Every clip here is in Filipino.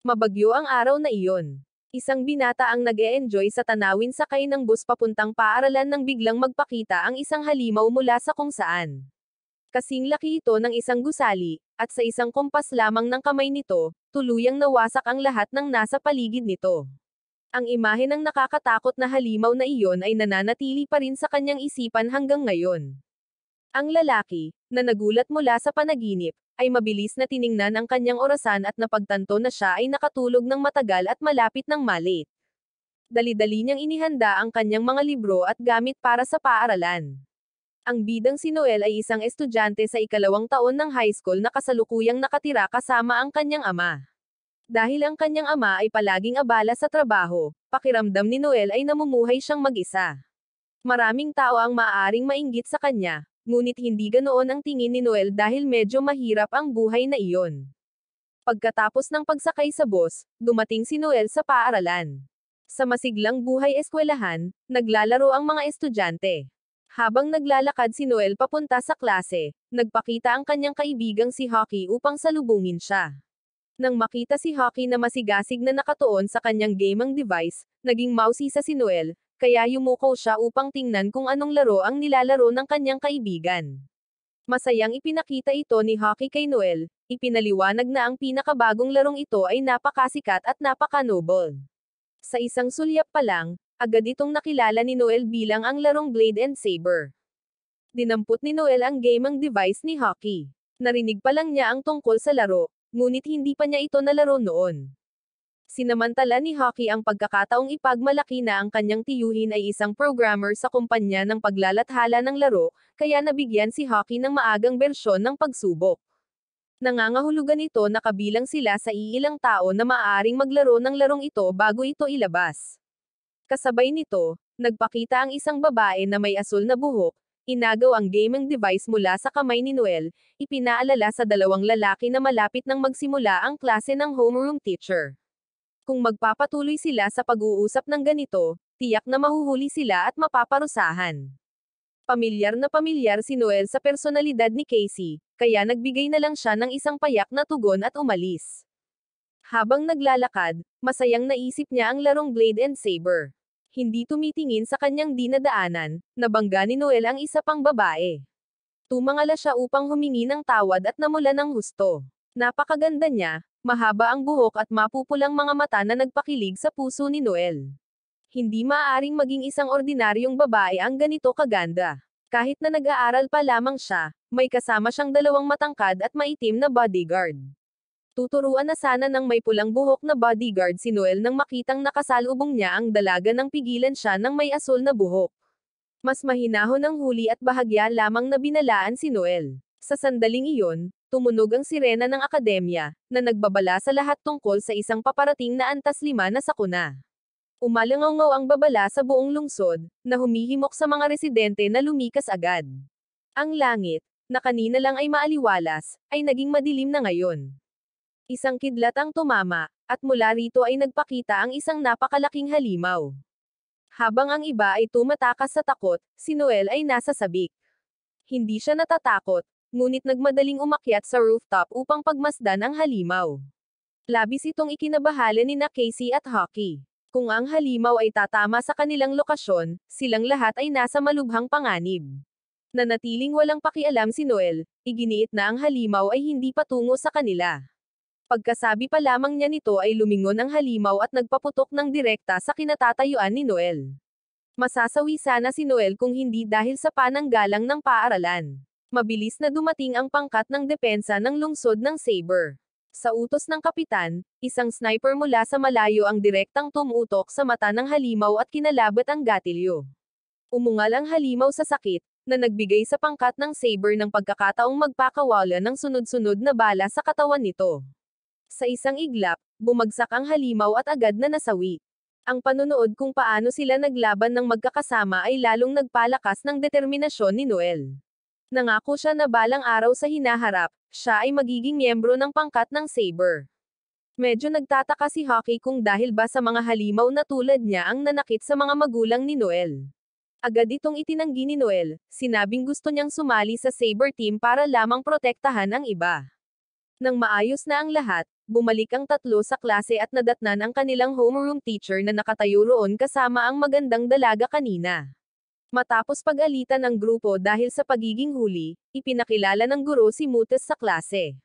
Mabagyo ang araw na iyon. Isang binata ang nag-e-enjoy sa tanawin sakay ng bus papuntang paaralan nang biglang magpakita ang isang halimaw mula sa kung saan. Kasing laki ito ng isang gusali, at sa isang kumpas lamang ng kamay nito, tuluyang nawasak ang lahat ng nasa paligid nito. Ang imahe ng nakakatakot na halimaw na iyon ay nananatili pa rin sa kanyang isipan hanggang ngayon. Ang lalaki, na nagulat mula sa panaginip, ay mabilis na tiningnan ang kanyang orasan at napagtanto na siya ay nakatulog ng matagal at malapit ng malate. Dali-dali niyang inihanda ang kanyang mga libro at gamit para sa paaralan. Ang bidang si Noel ay isang estudyante sa ikalawang taon ng high school na kasalukuyang nakatira kasama ang kanyang ama. Dahil ang kanyang ama ay palaging abala sa trabaho, pakiramdam ni Noel ay namumuhay siyang mag-isa. Maraming tao ang maaaring mainggit sa kanya, ngunit hindi ganoon ang tingin ni Noel dahil medyo mahirap ang buhay na iyon. Pagkatapos ng pagsakay sa bus, dumating si Noel sa paaralan. Sa masiglang buhay eskwelahan, naglalaro ang mga estudyante. Habang naglalakad si Noel papunta sa klase, nagpakita ang kanyang kaibigang si Hockey upang salubungin siya. Nang makita si Hockey na masigasig na nakatuon sa kanyang gaming device, naging mausisa si Noel, kaya yumuko siya upang tingnan kung anong laro ang nilalaro ng kanyang kaibigan. Masayang ipinakita ito ni Hockey kay Noel, ipinaliwanag na ang pinakabagong larong ito ay napakasikat at napaka-noble. Sa isang sulyap pa lang, agad itong nakilala ni Noel bilang ang larong Blade and Saber. Dinampot ni Noel ang gaming device ni Hockey. Narinig pa lang niya ang tungkol sa laro, ngunit hindi pa niya ito nalaro noon. Sinamantala ni Hockey ang pagkakataong ipagmalaki na ang kanyang tiyuhin ay isang programmer sa kumpanya ng paglalathala ng laro, kaya nabigyan si Hockey ng maagang bersyon ng pagsubok. Nangangahulugan ito na kabilang sila sa iilang tao na maaaring maglaro ng larong ito bago ito ilabas. Kasabay nito, nagpakita ang isang babae na may asul na buhok, inagaw ang gaming device mula sa kamay ni Noel, ipinaalala sa dalawang lalaki na malapit nang magsimula ang klase ng homeroom teacher. Kung magpapatuloy sila sa pag-uusap ng ganito, tiyak na mahuhuli sila at mapaparusahan. Pamilyar na pamilyar si Noel sa personalidad ni Casey, kaya nagbigay na lang siya ng isang payak na tugon at umalis. Habang naglalakad, masayang naisip niya ang larong Blade and Saber. Hindi tumitingin sa kanyang dinadaanan, nabangga ni Noel ang isa pang babae. Tumangala siya upang humingi ng tawad at namula ng husto. Napakaganda niya, mahaba ang buhok at mapupulang mga mata na nagpakilig sa puso ni Noel. Hindi maaaring maging isang ordinaryong babae ang ganito kaganda. Kahit na nag-aaral pa lamang siya, may kasama siyang dalawang matangkad at maitim na bodyguard. Tuturuan na sana ng may pulang buhok na bodyguard si Noel nang makitang nakasalubong niya ang dalaga nang pigilan siya ng may asul na buhok. Mas mahinahon ang huli at bahagya lamang na binalaan si Noel. Sa sandaling iyon, tumunog ang sirena ng akademya, na nagbabala sa lahat tungkol sa isang paparating na antas 5 na sakuna. Umalangaw ang babala sa buong lungsod, na humihimok sa mga residente na lumikas agad. Ang langit, na kanina lang ay maaliwalas, ay naging madilim na ngayon. Isang kidlat ang tumama, at mula rito ay nagpakita ang isang napakalaking halimaw. Habang ang iba ay tumatakas sa takot, si Noel ay nasa sabik. Hindi siya natatakot, ngunit nagmadaling umakyat sa rooftop upang pagmasdan ang halimaw. Labis itong ikinabahala ni Casey at Hockey. Kung ang halimaw ay tatama sa kanilang lokasyon, silang lahat ay nasa malubhang panganib. Nanatiling walang pakialam si Noel, iginiit na ang halimaw ay hindi patungo sa kanila. Pagkasabi pa lamang niya nito ay lumingon ang halimaw at nagpaputok ng direkta sa kinatatayuan ni Noel. Masasawi sana si Noel kung hindi dahil sa pananggalang ng paaralan. Mabilis na dumating ang pangkat ng depensa ng lungsod ng Saber. Sa utos ng kapitan, isang sniper mula sa malayo ang direktang tumutok sa mata ng halimaw at kinalabat ang gatilyo. Umungal ang halimaw sa sakit, na nagbigay sa pangkat ng Saber ng pagkakataong magpakawala ng sunod-sunod na bala sa katawan nito. Sa isang iglap, bumagsak ang halimaw at agad na nasawi. Ang panonood kung paano sila naglaban ng magkakasama ay lalong nagpalakas ng determinasyon ni Noel. Nangako siya na balang araw sa hinaharap, siya ay magiging miyembro ng pangkat ng Saber. Medyo nagtataka si Hockey kung dahil ba sa mga halimaw na tulad niya ang nanakit sa mga magulang ni Noel. Agad itong itinanggi ni Noel, sinabing gusto niyang sumali sa Saber team para lamang protektahan ang iba. Nang maayos na ang lahat, Bumalik ang tatlo sa klase at nadatnan ang kanilang homeroom teacher na nakatayo roon kasama ang magandang dalaga kanina. Matapos pag-alitan ang grupo dahil sa pagiging huli, ipinakilala ng guro si Mutes sa klase.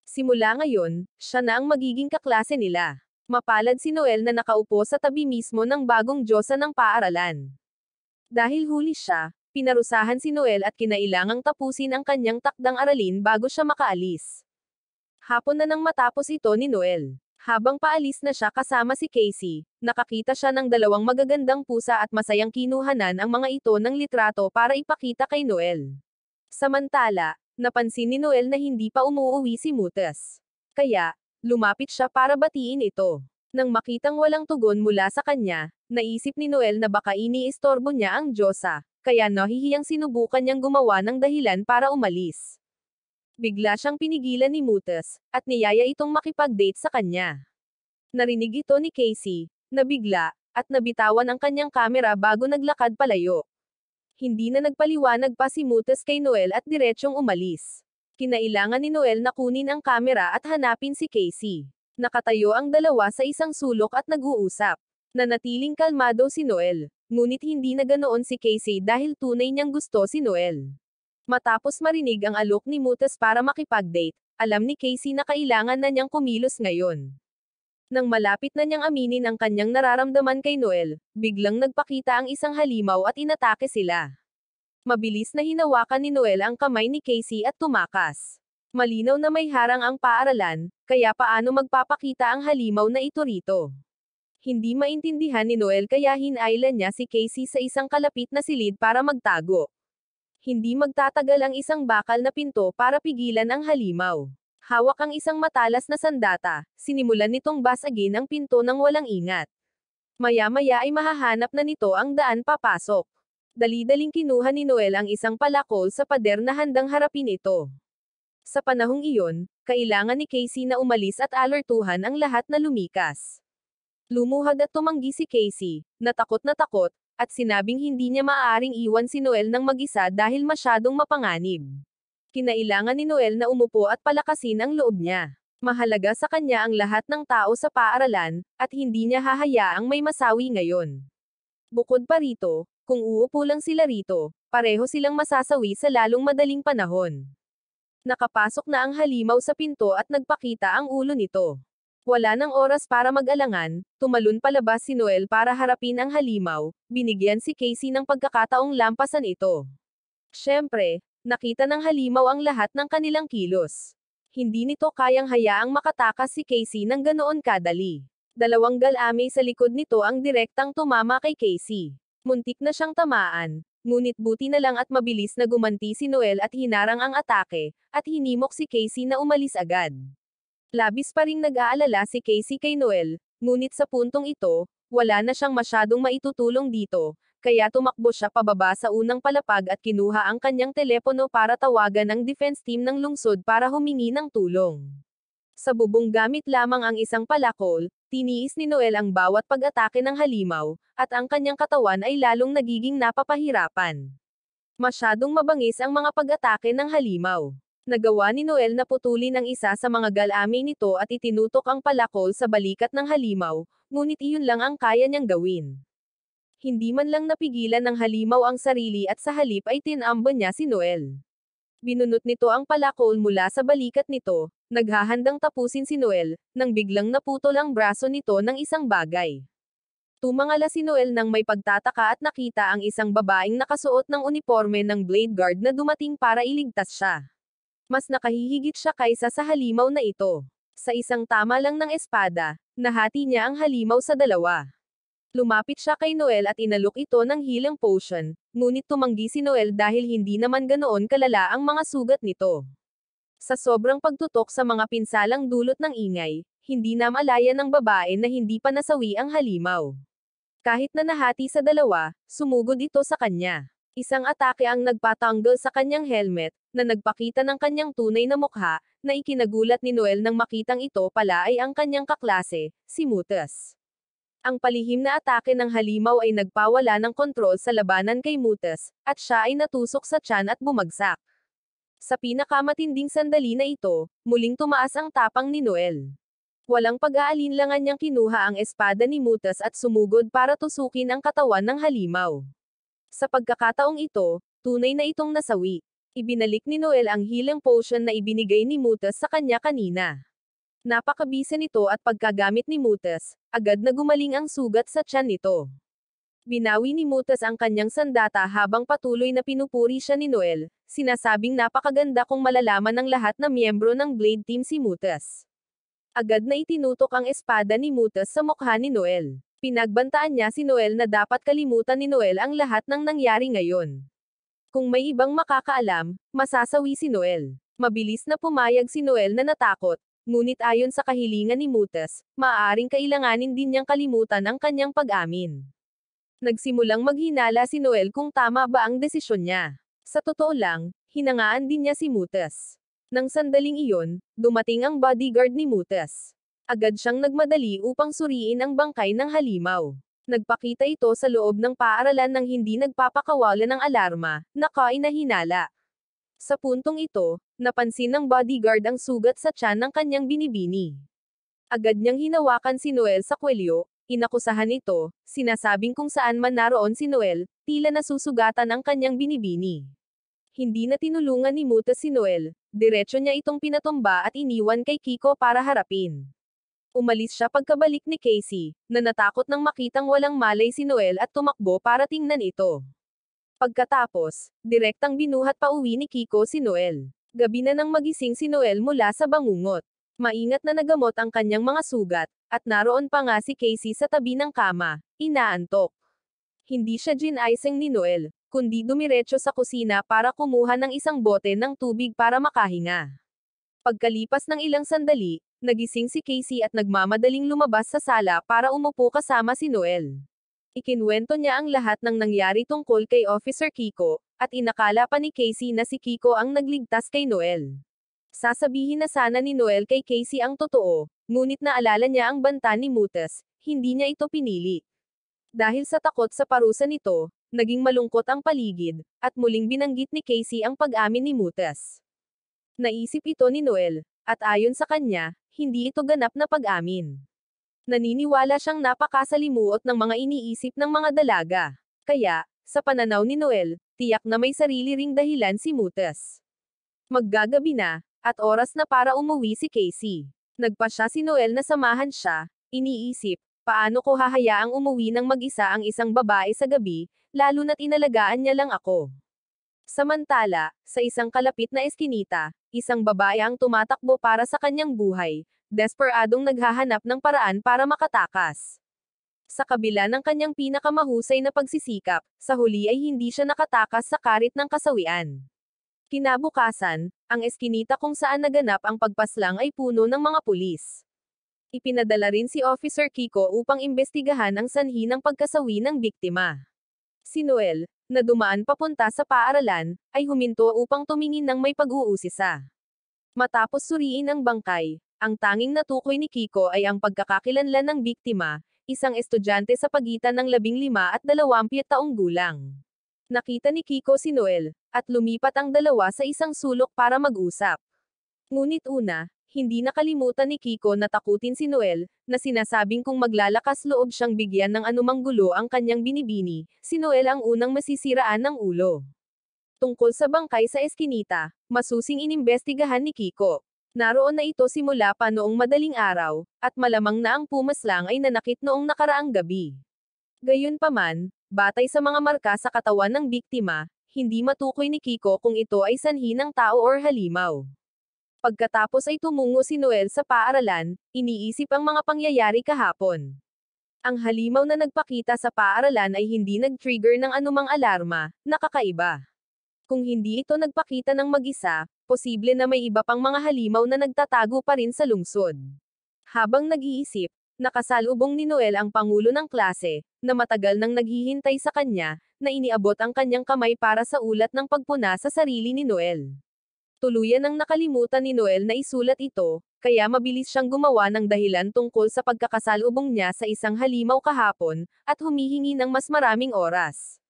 Simula ngayon, siya na ang magiging kaklase nila. Mapalad si Noel na nakaupo sa tabi mismo ng bagong diyosa ng paaralan. Dahil huli siya, pinarusahan si Noel at kinailangang tapusin ang kanyang takdang aralin bago siya makaalis. Hapon na nang matapos ito ni Noel. Habang paalis na siya kasama si Casey, nakakita siya ng dalawang magagandang pusa at masayang kinuhanan ang mga ito ng litrato para ipakita kay Noel. Samantala, napansin ni Noel na hindi pa umuuwi si Mutes. Kaya, lumapit siya para batiin ito. Nang makitang walang tugon mula sa kanya, naisip ni Noel na baka iniistorbo niya ang diyosa, kaya nahihiyang sinubukan niyang gumawa ng dahilan para umalis. Bigla siyang pinigilan ni Mutes, at niyaya itong makipag-date sa kanya. Narinig ito ni Casey, nabigla, at nabitawan ang kanyang kamera bago naglakad palayo. Hindi na nagpaliwanag pa si Mutes kay Noel at diretsyong umalis. Kinailangan ni Noel na kunin ang kamera at hanapin si Casey. Nakatayo ang dalawa sa isang sulok at nag-uusap. Nanatiling kalmado si Noel, ngunit hindi na ganoon si Casey dahil tunay niyang gusto si Noel. Matapos marinig ang alok ni Mutes para makipag-date, alam ni Casey na kailangan na niyang kumilos ngayon. Nang malapit na niyang aminin ang kanyang nararamdaman kay Noel, biglang nagpakita ang isang halimaw at inatake sila. Mabilis na hinawakan ni Noel ang kamay ni Casey at tumakas. Malinaw na may harang ang paaralan, kaya paano magpapakita ang halimaw na ito rito? Hindi maintindihan ni Noel kaya hinailan niya si Casey sa isang kalapit na silid para magtago. Hindi magtatagal ang isang bakal na pinto para pigilan ang halimaw. Hawak ang isang matalas na sandata, sinimulan nitong basagin ang pinto ng walang ingat. Maya-maya ay mahahanap na nito ang daan papasok. Dali-daling kinuha ni Noel ang isang palakol sa pader na handang harapin ito. Sa panahong iyon, kailangan ni Casey na umalis at alertuhan ang lahat na lumikas. Lumuhad at tumanggi si Casey, na takot, at sinabing hindi niya maaaring iwan si Noel ng mag-isa dahil masyadong mapanganib. Kinailangan ni Noel na umupo at palakasin ang loob niya. Mahalaga sa kanya ang lahat ng tao sa paaralan, at hindi niya hahayaang may masawi ngayon. Bukod pa rito, kung uupo lang sila rito, pareho silang masasawi sa lalong madaling panahon. Nakapasok na ang halimaw sa pinto at nagpakita ang ulo nito. Wala nang oras para mag-alangan, tumalon palabas si Noel para harapin ang halimaw, binigyan si Casey ng pagkakataong lampasan ito. Siyempre, nakita ng halimaw ang lahat ng kanilang kilos. Hindi nito kayang hayaang makatakas si Casey ng ganoon kadali. Dalawang galame sa likod nito ang direktang tumama kay Casey. Muntik na siyang tamaan, ngunit buti na lang at mabilis na gumanti si Noel at hinarang ang atake, at hinimok si Casey na umalis agad. Labis pa ring nag-aalala si Casey kay Noel, ngunit sa puntong ito, wala na siyang masyadong maitutulong dito, kaya tumakbo siya pababa sa unang palapag at kinuha ang kanyang telepono para tawagan ang defense team ng lungsod para humingi ng tulong. Sa bubong gamit lamang ang isang palakol, tiniis ni Noel ang bawat pag-atake ng halimaw, at ang kanyang katawan ay lalong nagiging napapahirapan. Masyadong mabangis ang mga pag-atake ng halimaw. Nagawa ni Noel na putulin ang isa sa mga galame nito at itinutok ang palakol sa balikat ng halimaw, ngunit iyon lang ang kaya niyang gawin. Hindi man lang napigilan ng halimaw ang sarili at sa halip ay tinamban niya si Noel. Binunot nito ang palakol mula sa balikat nito, naghahandang tapusin si Noel, nang biglang naputol ang braso nito ng isang bagay. Tumangala si Noel nang may pagtataka at nakita ang isang babaeng nakasuot ng uniforme ng Blade Guard na dumating para iligtas siya. Mas nakahihigit siya kaysa sa halimaw na ito. Sa isang tama lang ng espada, nahati niya ang halimaw sa dalawa. Lumapit siya kay Noel at inalok ito ng healing potion, ngunit tumanggi si Noel dahil hindi naman ganoon kalala ang mga sugat nito. Sa sobrang pagtutok sa mga pinsalang dulot ng ingay, hindi na malaya ng babae na hindi pa nasawi ang halimaw. Kahit na nahati sa dalawa, sumugod ito sa kanya. Isang atake ang nagpatanggal sa kanyang helmet, na nagpakita ng kanyang tunay na mukha, na ikinagulat ni Noel nang makitang ito pala ay ang kanyang kaklase, si Mutes. Ang palihim na atake ng halimaw ay nagpawala ng kontrol sa labanan kay Mutes, at siya ay natusok sa tiyan at bumagsak. Sa pinakamatinding sandali na ito, muling tumaas ang tapang ni Noel. Walang pag-aalinlangan niyang kinuha ang espada ni Mutas at sumugod para tusukin ang katawan ng halimaw. Sa pagkakataong ito, tunay na itong nasawi. Ibinalik ni Noel ang healing potion na ibinigay ni Mutas sa kanya kanina. Napakabisa nito at pagkagamit ni Mutas, agad na gumaling ang sugat sa tiyan nito. Binawi ni Mutas ang kanyang sandata habang patuloy na pinupuri siya ni Noel, sinasabing napakaganda kung malalaman ng lahat na miyembro ng Blade Team si Mutas. Agad na itinutok ang espada ni Mutas sa mukha ni Noel. Pinagbantaan niya si Noel na dapat kalimutan ni Noel ang lahat ng nangyari ngayon. Kung may ibang makakaalam, masasawi si Noel. Mabilis na pumayag si Noel na natakot, ngunit ayon sa kahilingan ni Mutas, maaaring kailanganin din niyang kalimutan ang kanyang pag-amin. Nagsimulang maghinala si Noel kung tama ba ang desisyon niya. Sa totoo lang, hinangaan din niya si Mutas. Nang sandaling iyon, dumating ang bodyguard ni Mutas. Agad siyang nagmadali upang suriin ang bangkay ng halimaw. Nagpakita ito sa loob ng paaralan ng hindi nagpapakawala ng alarma, na kainahinala. Sa puntong ito, napansin ng bodyguard ang sugat sa tiyan ng kanyang binibini. Agad niyang hinawakan si Noel sa kwelyo, inakusahan ito, sinasabing kung saan man naroon si Noel, tila nasusugatan ang kanyang binibini. Hindi na tinulungan ni Mutas si Noel, diretso niya itong pinatumba at iniwan kay Kiko para harapin. Umalis siya pagkabalik ni Casey, na natakot nang makitang walang malay si Noel at tumakbo para tingnan ito. Pagkatapos, direktang binuhat pa uwi ni Kiko si Noel. Gabi na nang magising si Noel mula sa bangungot. Maingat na nagamot ang kanyang mga sugat, at naroon pa nga si Casey sa tabi ng kama, inaantok. Hindi siya ginaising ni Noel, kundi dumiretso sa kusina para kumuha ng isang bote ng tubig para makahinga. Pagkalipas ng ilang sandali, nagising si Casey at nagmamadaling lumabas sa sala para umupo kasama si Noel. Ikinwento niya ang lahat ng nangyari tungkol kay Officer Kiko, at inakala pa ni Casey na si Kiko ang nagligtas kay Noel. Sasabihin na sana ni Noel kay Casey ang totoo, ngunit naalala niya ang banta ni Mutas, hindi niya ito pinili. Dahil sa takot sa parusa nito, naging malungkot ang paligid, at muling binanggit ni Casey ang pag-amin ni Mutas. Naisip ito ni Noel, at ayon sa kanya, hindi ito ganap na pag-amin. Naniniwala siyang napakasalimuot ng mga iniisip ng mga dalaga. Kaya, sa pananaw ni Noel, tiyak na may sarili ring dahilan si Mutas. Maggagabi na, at oras na para umuwi si Casey. Nagpasya si Noel na samahan siya, iniisip, paano ko hahayaang umuwi ng mag-isa ang isang babae sa gabi, lalo na't inalagaan niya lang ako. Samantala, sa isang kalapit na eskinita, isang babae ang tumatakbo para sa kanyang buhay, desperadong naghahanap ng paraan para makatakas. Sa kabila ng kanyang pinakamahusay na pagsisikap, sa huli ay hindi siya nakatakas sa karit ng kasawian. Kinabukasan, ang eskinita kung saan naganap ang pagpaslang ay puno ng mga pulis. Ipinadala rin si Officer Kiko upang imbestigahan ang sanhi ng pagkasawi ng biktima. Si Noel, na dumaan papunta sa paaralan, ay huminto upang tumingin ng may pag-uusisa. Matapos suriin ang bangkay, ang tanging natukoy ni Kiko ay ang pagkakakilanlan ng biktima, isang estudyante sa pagitan ng 15 at 20 taong gulang. Nakita ni Kiko si Noel, at lumipat ang dalawa sa isang sulok para mag-usap. Ngunit una, hindi nakalimutan ni Kiko na takutin si Noel, na sinasabing kung maglalakas loob siyang bigyan ng anumang gulo ang kanyang binibini, si Noel ang unang masisiraan ng ulo. Tungkol sa bangkay sa eskinita, masusing inimbestigahan ni Kiko. Naroon na ito simula pa noong madaling araw, at malamang na ang pumaslang ay nanakit noong nakaraang gabi. Gayunpaman, batay sa mga marka sa katawan ng biktima, hindi matukoy ni Kiko kung ito ay sanhi ng tao or halimaw. Pagkatapos ay tumungo si Noel sa paaralan, iniisip ang mga pangyayari kahapon. Ang halimaw na nagpakita sa paaralan ay hindi nag-trigger ng anumang alarma, nakakaiba. Kung hindi ito nagpakita ng mag-isa, posible na may iba pang mga halimaw na nagtatago pa rin sa lungsod. Habang nag-iisip, nakasalubong ni Noel ang pangulo ng klase, na matagal nang naghihintay sa kanya, na iniabot ang kanyang kamay para sa ulat ng pagpuna sa sarili ni Noel. Tuluyan ang nakalimutan ni Noel na isulat ito, kaya mabilis siyang gumawa ng dahilan tungkol sa pagkakasalubong niya sa isang halimaw kahapon, at humihingi ng mas maraming oras.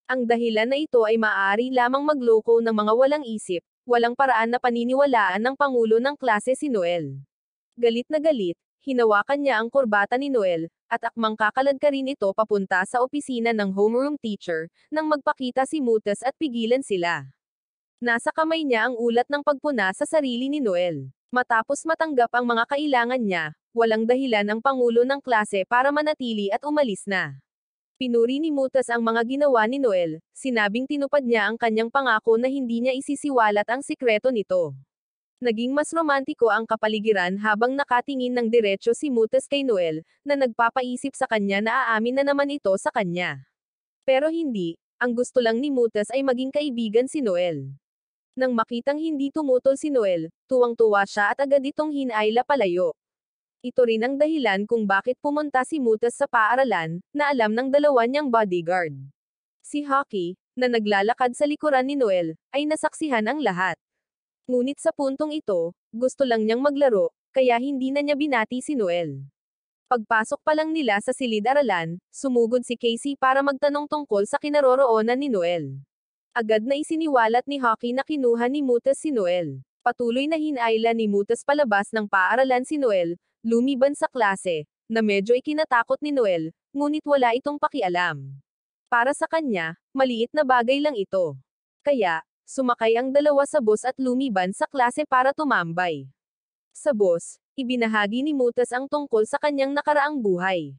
Ang dahilan na ito ay maaari lamang magloko ng mga walang isip, walang paraan na paniniwalaan ng pangulo ng klase si Noel. Galit na galit, Hinawakan niya ang kurbata ni Noel, at akmang kakalad ka rin ito papunta sa opisina ng homeroom teacher, nang magpakita si Mutas at pigilan sila. Nasa kamay niya ang ulat ng pagpuna sa sarili ni Noel. Matapos matanggap ang mga kailangan niya, walang dahilan ang pangulo ng klase para manatili at umalis na. Pinuri ni Mutas ang mga ginawa ni Noel, sinabing tinupad niya ang kanyang pangako na hindi niya isisiwalat ang sikreto nito. Naging mas romantiko ang kapaligiran habang nakatingin ng diretso si Mutas kay Noel, na nagpapaisip sa kanya na aamin na naman ito sa kanya. Pero hindi, ang gusto lang ni Mutas ay maging kaibigan si Noel. Nang makitang hindi tumutol si Noel, tuwang-tuwa siya at agad itong hinayla palayo. Ito rin ang dahilan kung bakit pumunta si Mutas sa paaralan, na alam ng dalawa niyang bodyguard. Si Hockey, na naglalakad sa likuran ni Noel, ay nasaksihan ang lahat. Ngunit sa puntong ito, gusto lang niyang maglaro, kaya hindi na niya binati si Noel. Pagpasok pa lang nila sa silid-aralan, sumugod si Casey para magtanong tungkol sa kinaroroonan ni Noel. Agad na isiniwalat ni Hockey na kinuha ni Mutas si Noel. Patuloy na hinayla ni Mutas palabas ng paaralan si Noel, lumiban sa klase, na medyo ikinatakot ni Noel, ngunit wala itong pakialam. Para sa kanya, maliit na bagay lang ito. Kaya, sumakay ang dalawa sa bus at lumiban sa klase para tumambay. Sa bus, ibinahagi ni Mutas ang tungkol sa kanyang nakaraang buhay.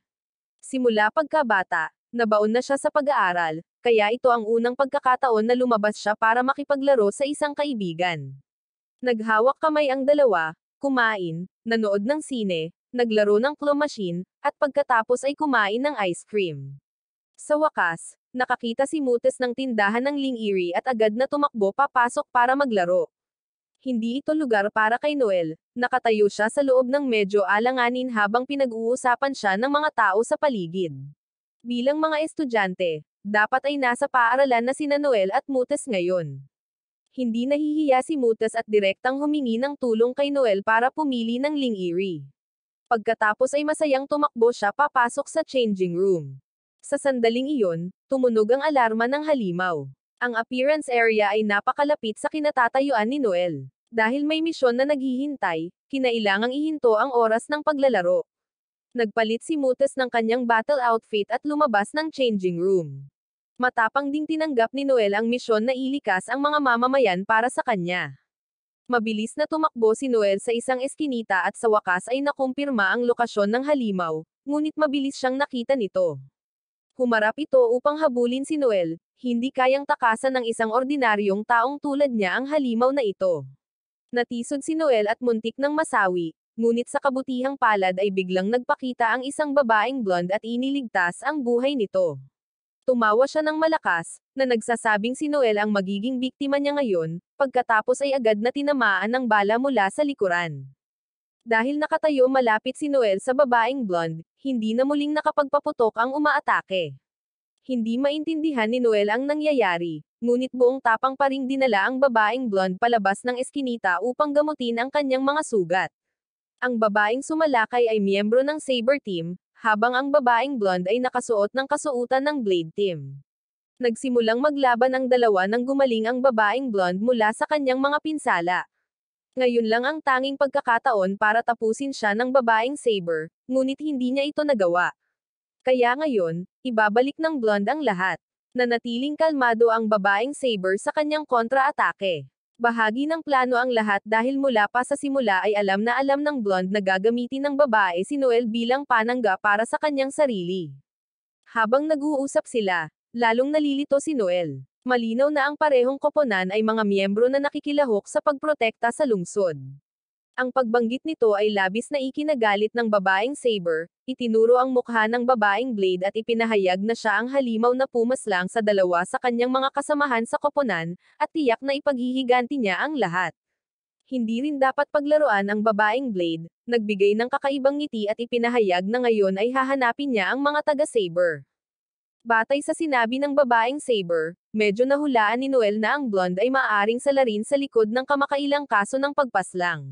Simula pagkabata, nabaon na siya sa pag-aaral, kaya ito ang unang pagkakataon na lumabas siya para makipaglaro sa isang kaibigan. Naghawak kamay ang dalawa, kumain, nanood ng sine, naglaro ng claw machine, at pagkatapos ay kumain ng ice cream. Sa wakas, nakakita si Mutas ng tindahan ng Lingiri at agad na tumakbo papasok para maglaro. Hindi ito lugar para kay Noel, nakatayo siya sa loob ng medyo alanganin habang pinag-uusapan siya ng mga tao sa paligid. Bilang mga estudyante, dapat ay nasa paaralan na sina Noel at Mutas ngayon. Hindi nahihiya si Mutas at direktang humingi ng tulong kay Noel para pumili ng Lingiri. Pagkatapos ay masayang tumakbo siya papasok sa changing room. Sa sandaling iyon, tumunog ang alarma ng halimaw. Ang appearance area ay napakalapit sa kinatatayuan ni Noel. Dahil may misyon na naghihintay, kinailangang ihinto ang oras ng paglalaro. Nagpalit si Mutas ng kanyang battle outfit at lumabas ng changing room. Matapang ding tinanggap ni Noel ang misyon na ilikas ang mga mamamayan para sa kanya. Mabilis na tumakbo si Noel sa isang eskinita at sa wakas ay nakumpirma ang lokasyon ng halimaw, ngunit mabilis siyang nakita nito. Humarap ito upang habulin si Noel, hindi kayang takasan ng isang ordinaryong taong tulad niya ang halimaw na ito. Natisod si Noel at muntik ng masawi, ngunit sa kabutihang palad ay biglang nagpakita ang isang babaeng blonde at iniligtas ang buhay nito. Tumawa siya ng malakas, na nagsasabing si Noel ang magiging biktima niya ngayon, pagkatapos ay agad na tinamaan ng bala mula sa likuran. Dahil nakatayo malapit si Noel sa babaeng blonde, hindi na muling nakapagpaputok ang umaatake. Hindi maintindihan ni Noel ang nangyayari, ngunit buong tapang pa ring dinala ang babaeng blonde palabas ng eskinita upang gamutin ang kanyang mga sugat. Ang babaeng sumalakay ay miyembro ng Saber Team, habang ang babaeng blonde ay nakasuot ng kasuotan ng Blade Team. Nagsimulang maglaban ang dalawa nang gumaling ang babaeng blonde mula sa kanyang mga pinsala. Ngayon lang ang tanging pagkakataon para tapusin siya ng babaeng Saber, ngunit hindi niya ito nagawa. Kaya ngayon, ibabalik ng blonde ang lahat. Nanatiling kalmado ang babaeng Saber sa kanyang kontra-atake. Bahagi ng plano ang lahat dahil mula pa sa simula ay alam ng blonde na gagamitin ng babae si Noel bilang panangga para sa kanyang sarili. Habang nag-uusap sila, lalong nalilito si Noel. Malinaw na ang parehong koponan ay mga miyembro na nakikilahok sa pagprotekta sa lungsod. Ang pagbanggit nito ay labis na ikinagalit ng babaeng Saber, itinuro ang mukha ng babaeng Blade at ipinahayag na siya ang halimaw na pumaslang sa dalawa sa kanyang mga kasamahan sa koponan, at tiyak na ipaghihiganti niya ang lahat. Hindi rin dapat paglaruan ang babaeng Blade, nagbigay ng kakaibang ngiti at ipinahayag na ngayon ay hahanapin niya ang mga taga-Saber. Batay sa sinabi ng babaeng Saber, medyo nahulaan ni Noel na ang blonde ay maaaring salarin sa likod ng kamakailang kaso ng pagpaslang.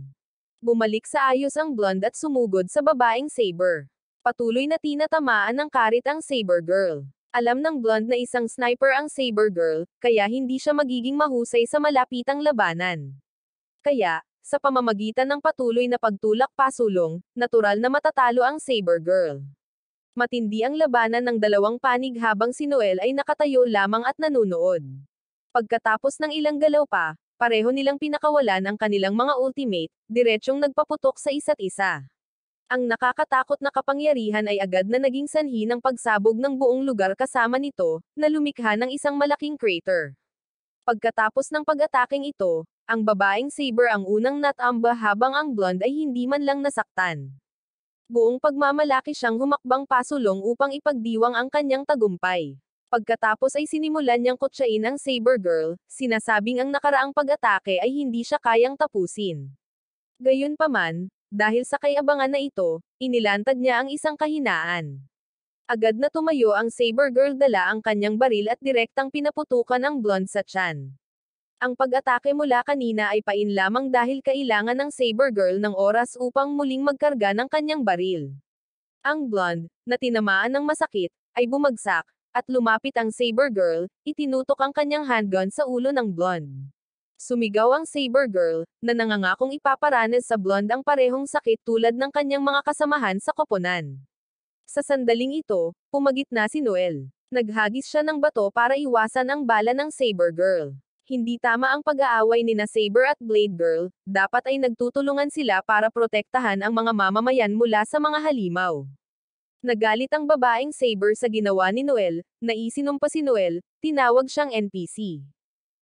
Bumalik sa ayos ang blonde at sumugod sa babaeng Saber. Patuloy na tinatamaan ng karit ang Saber Girl. Alam ng blonde na isang sniper ang Saber Girl, kaya hindi siya magiging mahusay sa malapitang labanan. Kaya, Sa pamamagitan ng patuloy na pagtulak-pasulong, natural na matatalo ang Saber Girl. Matindi ang labanan ng dalawang panig habang si Noel ay nakatayo lamang at nanunood. Pagkatapos ng ilang galaw pa, pareho nilang pinakawalan ang kanilang mga ultimate, diretsyong nagpaputok sa isa't isa. Ang nakakatakot na kapangyarihan ay agad na naging sanhi ng pagsabog ng buong lugar kasama nito, na lumikha ng isang malaking crater. Pagkatapos ng pag-ataking ito, ang babaeng Saber ang unang natamba habang ang blonde ay hindi man lang nasaktan. Buong pagmamalaki siyang humakbang pasulong upang ipagdiwang ang kanyang tagumpay. Pagkatapos ay sinimulan niyang kutsain ang Saber Girl, sinasabing ang nakaraang pag-atake ay hindi siya kayang tapusin. Gayunpaman, dahil sa kayabangan na ito, inilantad niya ang isang kahinaan. Agad na tumayo ang Saber Girl, dala ang kanyang baril at direktang pinaputukan ang blonde sa tiyan. Ang pag-atake mula kanina ay pain lamang dahil kailangan ng Saber Girl ng oras upang muling magkarga ng kanyang baril. Ang blonde, na tinamaan ng masakit, ay bumagsak, at lumapit ang Saber Girl, itinutok ang kanyang handgun sa ulo ng blonde. Sumigaw ang Saber Girl, na nangangakong ipaparanas sa blonde ang parehong sakit tulad ng kanyang mga kasamahan sa koponan. Sa sandaling ito, pumagitna si Noel. Naghagis siya ng bato para iwasan ang bala ng Saber Girl. Hindi tama ang pag-aaway nina Saber at Blade Girl, dapat ay nagtutulungan sila para protektahan ang mga mamamayan mula sa mga halimaw. Nagalit ang babaeng Saber sa ginawa ni Noel, na isinumpa si Noel, tinawag siyang NPC.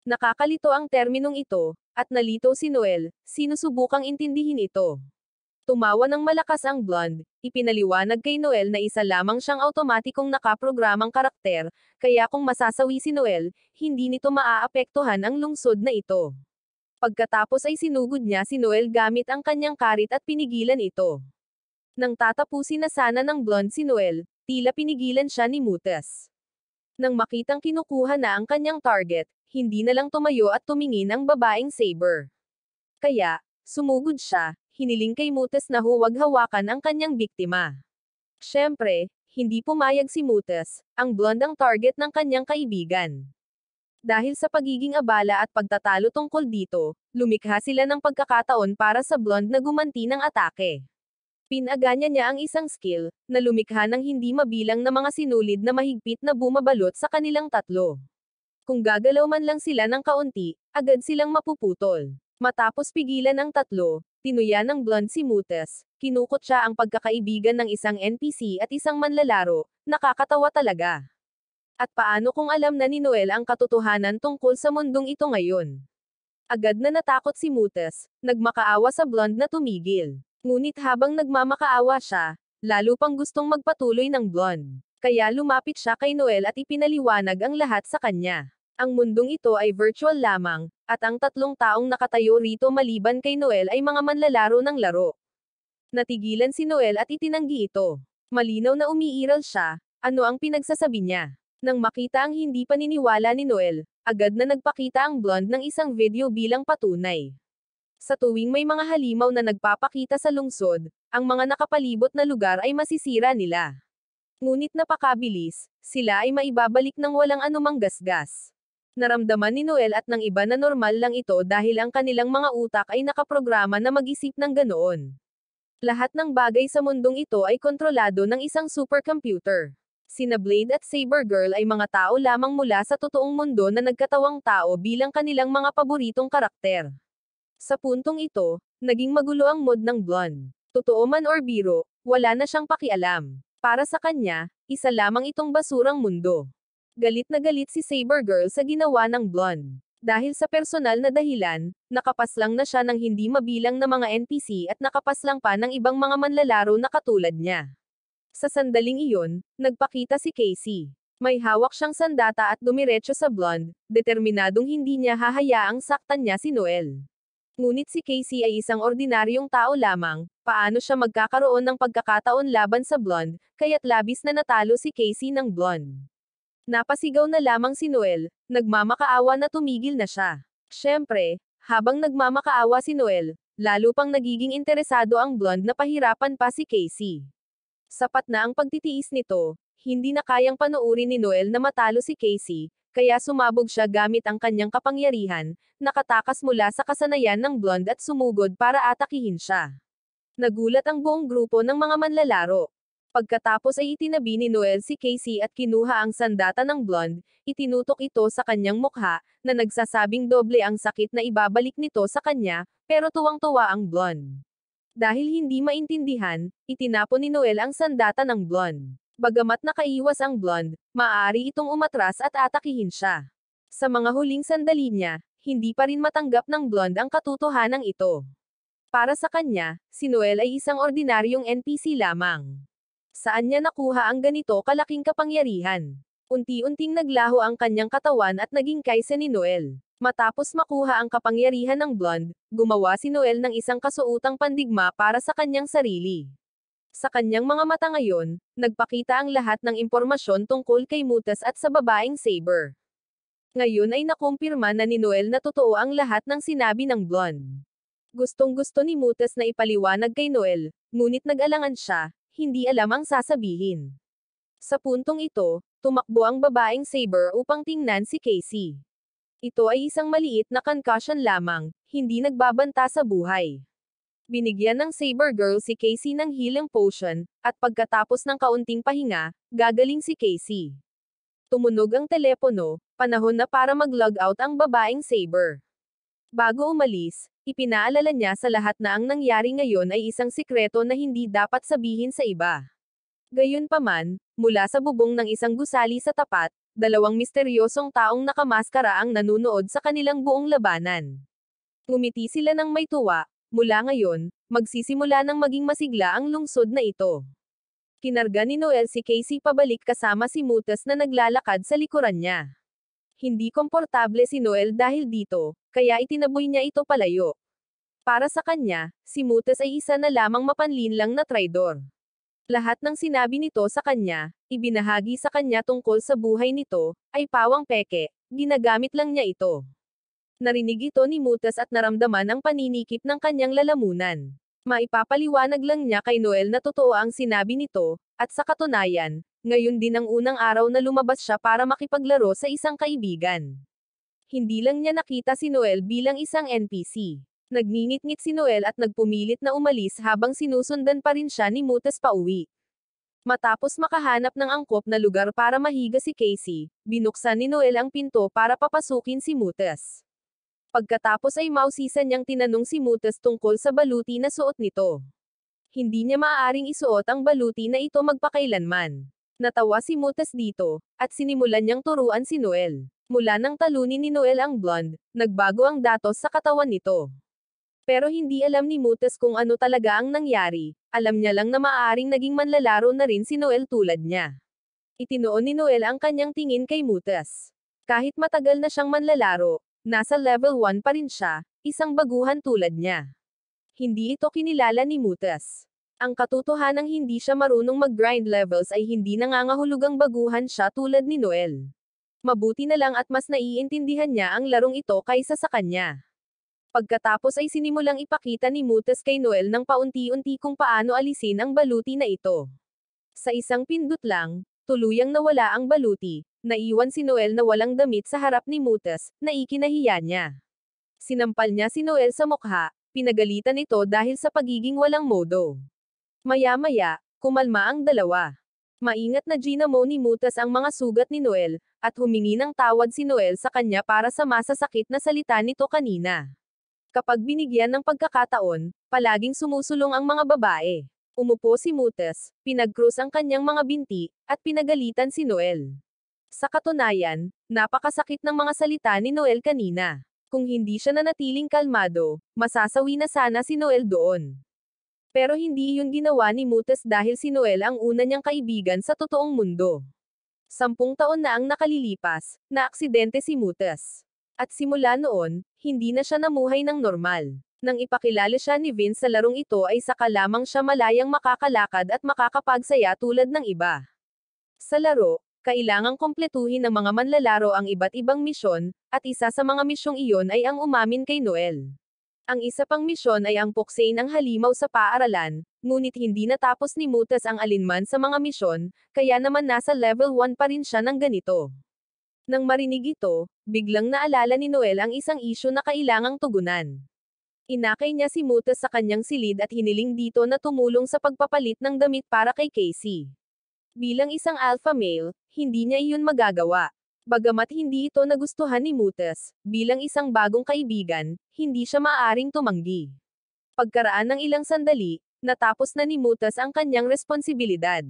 Nakakalito ang terminong ito, at nalito si Noel, sinusubukang intindihin ito. Tumawa ng malakas ang blonde, ipinaliwanag kay Noel na isa lamang siyang automatikong nakaprogramang karakter, kaya kung masasawi si Noel, hindi nito maaapektuhan ang lungsod na ito. Pagkatapos ay sinugod niya si Noel gamit ang kanyang karit at pinigilan ito. Nang tatapusin na sana ng blonde si Noel, tila pinigilan siya ni Mutas. Nang makitang kinukuha na ang kanyang target, hindi na lang tumayo at tumingin ang babaeng Saber. Kaya, sumugod siya, hiniling kay Mutas na huwag hawakan ang kanyang biktima. Siyempre, hindi pumayag si Mutas, ang blonde ang target ng kanyang kaibigan. Dahil sa pagiging abala at pagtatalo tungkol dito, lumikha sila ng pagkakataon para sa blonde na gumanti ng atake. Pinaganya niya ang isang skill, na lumikha ng hindi mabilang na mga sinulid na mahigpit na bumabalot sa kanilang tatlo. Kung gagalaw man lang sila ng kaunti, agad silang mapuputol. Matapos pigilan ang tatlo, tinuya ng blonde si Mutas, kinukot siya ang pagkakaibigan ng isang NPC at isang manlalaro, nakakatawa talaga. At paano kung alam na ni Noel ang katotohanan tungkol sa mundong ito ngayon? Agad na natakot si Mutas, nagmakaawa sa blonde na tumigil. Ngunit habang nagmamakaawa siya, lalo pang gustong magpatuloy ng blonde. Kaya lumapit siya kay Noel at ipinaliwanag ang lahat sa kanya. Ang mundong ito ay virtual lamang, at ang tatlong taong nakatayo rito maliban kay Noel ay mga manlalaro ng laro. Natigilan si Noel at itinanggi ito. Malinaw na umiiral siya, ano ang pinagsasabi niya. Nang makita ang hindi paniniwala ni Noel, agad na nagpakita ang blonde ng isang video bilang patunay. Sa tuwing may mga halimaw na nagpapakita sa lungsod, ang mga nakapalibot na lugar ay masisira nila. Ngunit napakabilis, sila ay maibabalik ng walang anumang gasgas. Naramdaman ni Noel at ng iba na normal lang ito dahil ang kanilang mga utak ay nakaprograma na mag-isip ng ganoon. Lahat ng bagay sa mundong ito ay kontrolado ng isang supercomputer. Sina Blade at Saber Girl ay mga tao lamang mula sa totoong mundo na nagkatawang tao bilang kanilang mga paboritong karakter. Sa puntong ito, naging magulo ang mood ng blonde. Totoo man or biro, wala na siyang pakialam. Para sa kanya, isa lamang itong basurang mundo. Galit na galit si Saber Girl sa ginawa ng blonde. Dahil sa personal na dahilan, nakapaslang na siya ng hindi mabilang na mga NPC at nakapaslang pa ng ibang mga manlalaro na katulad niya. Sa sandaling iyon, nagpakita si Casey. May hawak siyang sandata at dumiretso sa blonde, determinadong hindi niya hahayaang saktan niya si Noel. Ngunit si Casey ay isang ordinaryong tao lamang, paano siya magkakaroon ng pagkakataon laban sa blonde, kaya't labis na natalo si Casey ng blonde. Napasigaw na lamang si Noel, nagmamakaawa na tumigil na siya. Siyempre, habang nagmamakaawa si Noel, lalo pang nagiging interesado ang blonde na pahirapan pa si Casey. Sapat na ang pagtitiis nito, hindi na kayang panoorin ni Noel na matalo si Casey, kaya sumabog siya gamit ang kanyang kapangyarihan, nakatakas mula sa kasanayan ng blonde at sumugod para atakihin siya. Nagulat ang buong grupo ng mga manlalaro. Pagkatapos ay itinabi ni Noel si Casey at kinuha ang sandata ng blonde, itinutok ito sa kanyang mukha, na nagsasabing doble ang sakit na ibabalik nito sa kanya, pero tuwang-tuwa ang blonde. Dahil hindi maintindihan, itinapon ni Noel ang sandata ng blonde. Bagamat nakaiwas ang blonde, maaari itong umatras at atakihin siya. Sa mga huling sandali niya, hindi pa rin matanggap ng blonde ang katotohanan ito. Para sa kanya, si Noel ay isang ordinaryong NPC lamang. Saan niya nakuha ang ganito kalaking kapangyarihan? Unti-unting naglaho ang kanyang katawan at naging kaysa ni Noel. Matapos makuha ang kapangyarihan ng blonde, gumawa si Noel ng isang kasuotang pandigma para sa kanyang sarili. Sa kanyang mga mata ngayon, nagpakita ang lahat ng impormasyon tungkol kay Mutas at sa babaeng Saber. Ngayon ay nakumpirma na ni Noel na totoo ang lahat ng sinabi ng blonde. Gustong-gusto ni Mutas na ipaliwanag kay Noel, ngunit nag-alangan siya, hindi alam ang sasabihin. Sa puntong ito, tumakbo ang babaeng Saber upang tingnan si Casey. Ito ay isang maliit na concussion lamang, hindi nagbabanta sa buhay. Binigyan ng Saber Girl si Casey ng healing potion, at pagkatapos ng kaunting pahinga, gagaling si Casey. Tumunog ang telepono, panahon na para mag-log out ang babaeng Saber. Bago umalis, ipinaalala niya sa lahat na ang nangyari ngayon ay isang sikreto na hindi dapat sabihin sa iba. Gayunpaman, mula sa bubong ng isang gusali sa tapat, dalawang misteryosong taong nakamaskara ang nanunood sa kanilang buong labanan. Ngumiti sila ng may tuwa, mula ngayon, magsisimula ng maging masigla ang lungsod na ito. Kinarga ni Noel si Casey pabalik kasama si Mutas na naglalakad sa likuran niya. Hindi komportable si Noel dahil dito, kaya itinaboy niya ito palayo. Para sa kanya, si Mutas ay isa na lamang mapanlinlang na traidor. Lahat ng sinabi nito sa kanya, ibinahagi sa kanya tungkol sa buhay nito, ay pawang peke, ginagamit lang niya ito. Narinig ito ni Mutas at naramdaman ang paninikip ng kanyang lalamunan. Maipapaliwanag lang niya kay Noel na totoo ang sinabi nito, at sa katunayan, ngayon din ang unang araw na lumabas siya para makipaglaro sa isang kaibigan. Hindi lang niya nakita si Noel bilang isang NPC. Nagngingit-ngit si Noel at nagpumilit na umalis habang sinusundan pa rin siya ni Mutas pauwi. Matapos makahanap ng angkop na lugar para mahiga si Casey, binuksan ni Noel ang pinto para papasukin si Mutas. Pagkatapos ay mausisan niyang tinanong si Mutas tungkol sa baluti na suot nito. Hindi niya maaaring isuot ang baluti na ito magpakailanman. Natawa si Mutas dito, at sinimulan niyang turuan si Noel. Mula nang talunin ni Noel ang blonde, nagbago ang datos sa katawan nito. Pero hindi alam ni Mutas kung ano talaga ang nangyari, alam niya lang na maaaring naging manlalaro na rin si Noel tulad niya. Itinoon ni Noel ang kanyang tingin kay Mutas. Kahit matagal na siyang manlalaro, nasa level 1 pa rin siya, isang baguhan tulad niya. Hindi ito kinilala ni Mutas. Ang katotohanang hindi siya marunong mag-grind levels ay hindi nangangahulugang baguhan siya tulad ni Noel. Mabuti na lang at mas naiintindihan niya ang larong ito kaysa sa kanya. Pagkatapos ay sinimulang ipakita ni Mutas kay Noel ng paunti-unti kung paano alisin ang baluti na ito. Sa isang pindot lang, tuluyang nawala ang baluti, naiwan si Noel na walang damit sa harap ni Mutas, na ikinahiya niya. Sinampal niya si Noel sa mukha, pinagalitan ito dahil sa pagiging walang modo. Maya-maya, kumalma ang dalawa. Maingat na ginamo ni Mutas ang mga sugat ni Noel, at humingi ng tawad si Noel sa kanya para sa masasakit na salita nito kanina. Kapag binigyan ng pagkakataon, palaging sumusulong ang mga babae. Umupo si Mutas, pinagkrus ang kanyang mga binti, at pinagalitan si Noel. Sa katunayan, napakasakit ng mga salita ni Noel kanina. Kung hindi siya nanatiling kalmado, masasawi na sana si Noel doon. Pero hindi iyon ginawa ni Mutas dahil si Noel ang una niyang kaibigan sa totoong mundo. 10 taon na ang nakalilipas, naaksidente si Mutas. At simula noon, hindi na siya namuhay ng normal. Nang ipakilala siya ni Vince sa larong ito ay saka lamang siya malayang makakalakad at makakapagsaya tulad ng iba. Sa laro, kailangang kompletuhin ng mga manlalaro ang iba't ibang misyon, at isa sa mga misyong iyon ay ang umamin kay Noel. Ang isa pang misyon ay ang puksain ang halimaw sa paaralan, ngunit hindi natapos ni Mutas ang alinman sa mga misyon, kaya naman nasa level 1 pa rin siya ng ganito. Nang marinig ito, biglang naalala ni Noel ang isang isyu na kailangang tugunan. Inakay niya si Mutas sa kanyang silid at hiniling dito na tumulong sa pagpapalit ng damit para kay Casey. Bilang isang alpha male, hindi niya iyon magagawa. Bagamat hindi ito nagustuhan ni Mutas, bilang isang bagong kaibigan, hindi siya maaaring tumanggi. Pagkaraan ng ilang sandali, natapos na ni Mutas ang kanyang responsibilidad.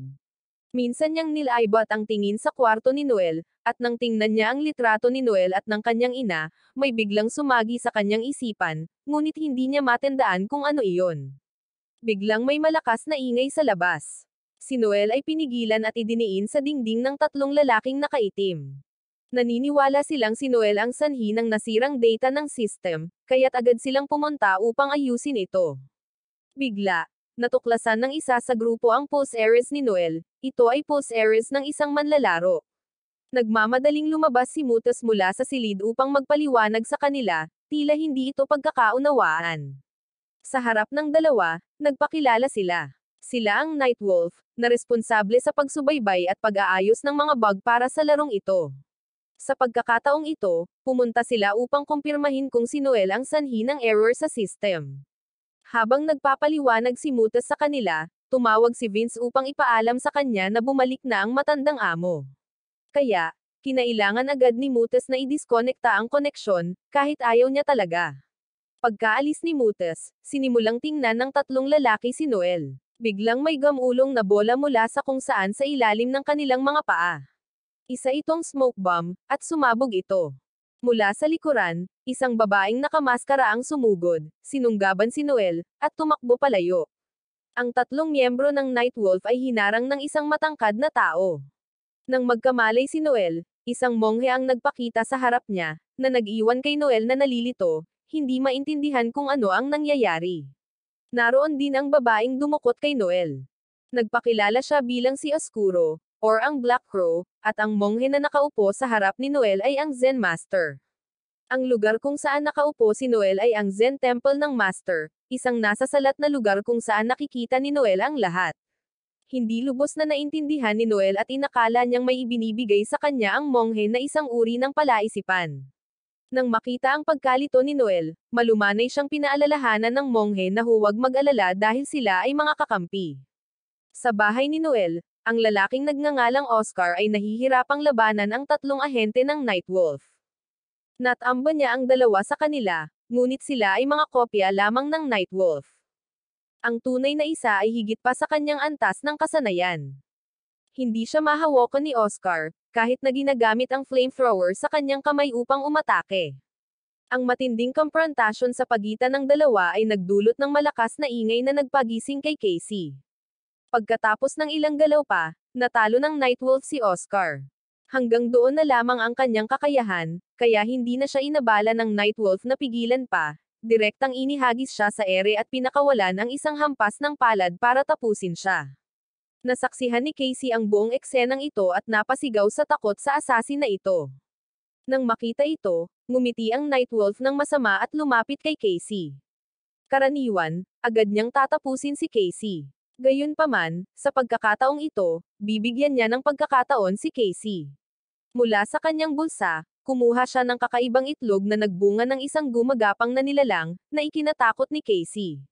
Minsan niyang nilaibot ang tingin sa kwarto ni Noel, at nang tingnan niya ang litrato ni Noel at ng kanyang ina, may biglang sumagi sa kanyang isipan, ngunit hindi niya matandaan kung ano iyon. Biglang may malakas na ingay sa labas. Si Noel ay pinigilan at idiniin sa dingding ng tatlong lalaking nakaitim. Naniniwala silang si Noel ang sanhi ng nasirang data ng system, kaya't agad silang pumunta upang ayusin ito. Bigla, natuklasan ng isa sa grupo ang pulse areas ni Noel, ito ay pulse areas ng isang manlalaro. Nagmamadaling lumabas si Mutas mula sa silid upang magpaliwanag sa kanila, tila hindi ito pagkakaunawaan. Sa harap ng dalawa, nagpakilala sila. Sila ang Nightwolf, na responsable sa pagsubaybay at pag-aayos ng mga bug para sa larong ito. Sa pagkakataong ito, pumunta sila upang kumpirmahin kung si Noel ang sanhi ng error sa system. Habang nagpapaliwanag si Mutas sa kanila, tumawag si Vince upang ipaalam sa kanya na bumalik na ang matandang amo. Kaya, kinailangan agad ni Mutas na i-disconnecta ang koneksyon, kahit ayaw niya talaga. Pagkaalis ni Mutas, sinimulang tingnan ng tatlong lalaki si Noel. Biglang may gamulong na bola mula sa kung saan sa ilalim ng kanilang mga paa. Isa itong smoke bomb, at sumabog ito. Mula sa likuran, isang babaeng nakamaskara ang sumugod, sinunggaban si Noel, at tumakbo palayo. Ang tatlong miyembro ng Nightwolf ay hinarang ng isang matangkad na tao. Nang magkamalay si Noel, isang monghe ang nagpakita sa harap niya, na nag-iwan kay Noel na nalilito, hindi maintindihan kung ano ang nangyayari. Naroon din ang babaeng dumukot kay Noel. Nagpakilala siya bilang si Oscuro, or ang Black Crow, at ang monghe na nakaupo sa harap ni Noel ay ang Zen Master. Ang lugar kung saan nakaupo si Noel ay ang Zen Temple ng Master, isang nasasalat na lugar kung saan nakikita ni Noel ang lahat. Hindi lubos na naintindihan ni Noel at inakala niyang may ibinibigay sa kanya ang monghe na isang uri ng palaisipan. Nang makita ang pagkalito ni Noel, malumanay siyang pinaalalahanan ng monghe na huwag mag-alala dahil sila ay mga kakampi. Sa bahay ni Noel, ang lalaking nagngangalang Oscar ay nahihirapang labanan ang tatlong ahente ng Nightwolf. Natamba niya ang dalawa sa kanila, ngunit sila ay mga kopya lamang ng Nightwolf. Ang tunay na isa ay higit pa sa kanyang antas ng kasanayan. Hindi siya mahawakan ni Oscar, kahit na ginagamit ang flamethrower sa kanyang kamay upang umatake. Ang matinding komprontasyon sa pagitan ng dalawa ay nagdulot ng malakas na ingay na nagpagising kay Casey. Pagkatapos ng ilang galaw pa, natalo ng Nightwolf si Oscar. Hanggang doon na lamang ang kanyang kakayahan, kaya hindi na siya inabala ng Nightwolf na pigilan pa, direktang inihagis siya sa ere at pinakawalan ang isang hampas ng palad para tapusin siya. Nasaksihan ni Casey ang buong eksenang ito at napasigaw sa takot sa asasin na ito. Nang makita ito, ngumiti ang Nightwolf ng masama at lumapit kay Casey. Karaniwan, agad niyang tatapusin si Casey. Gayunpaman, sa pagkakataong ito, bibigyan niya ng pagkakataon si Casey. Mula sa kanyang bulsa, kumuha siya ng kakaibang itlog na nagbunga ng isang gumagapang na nilalang, na ikinatakot ni Casey.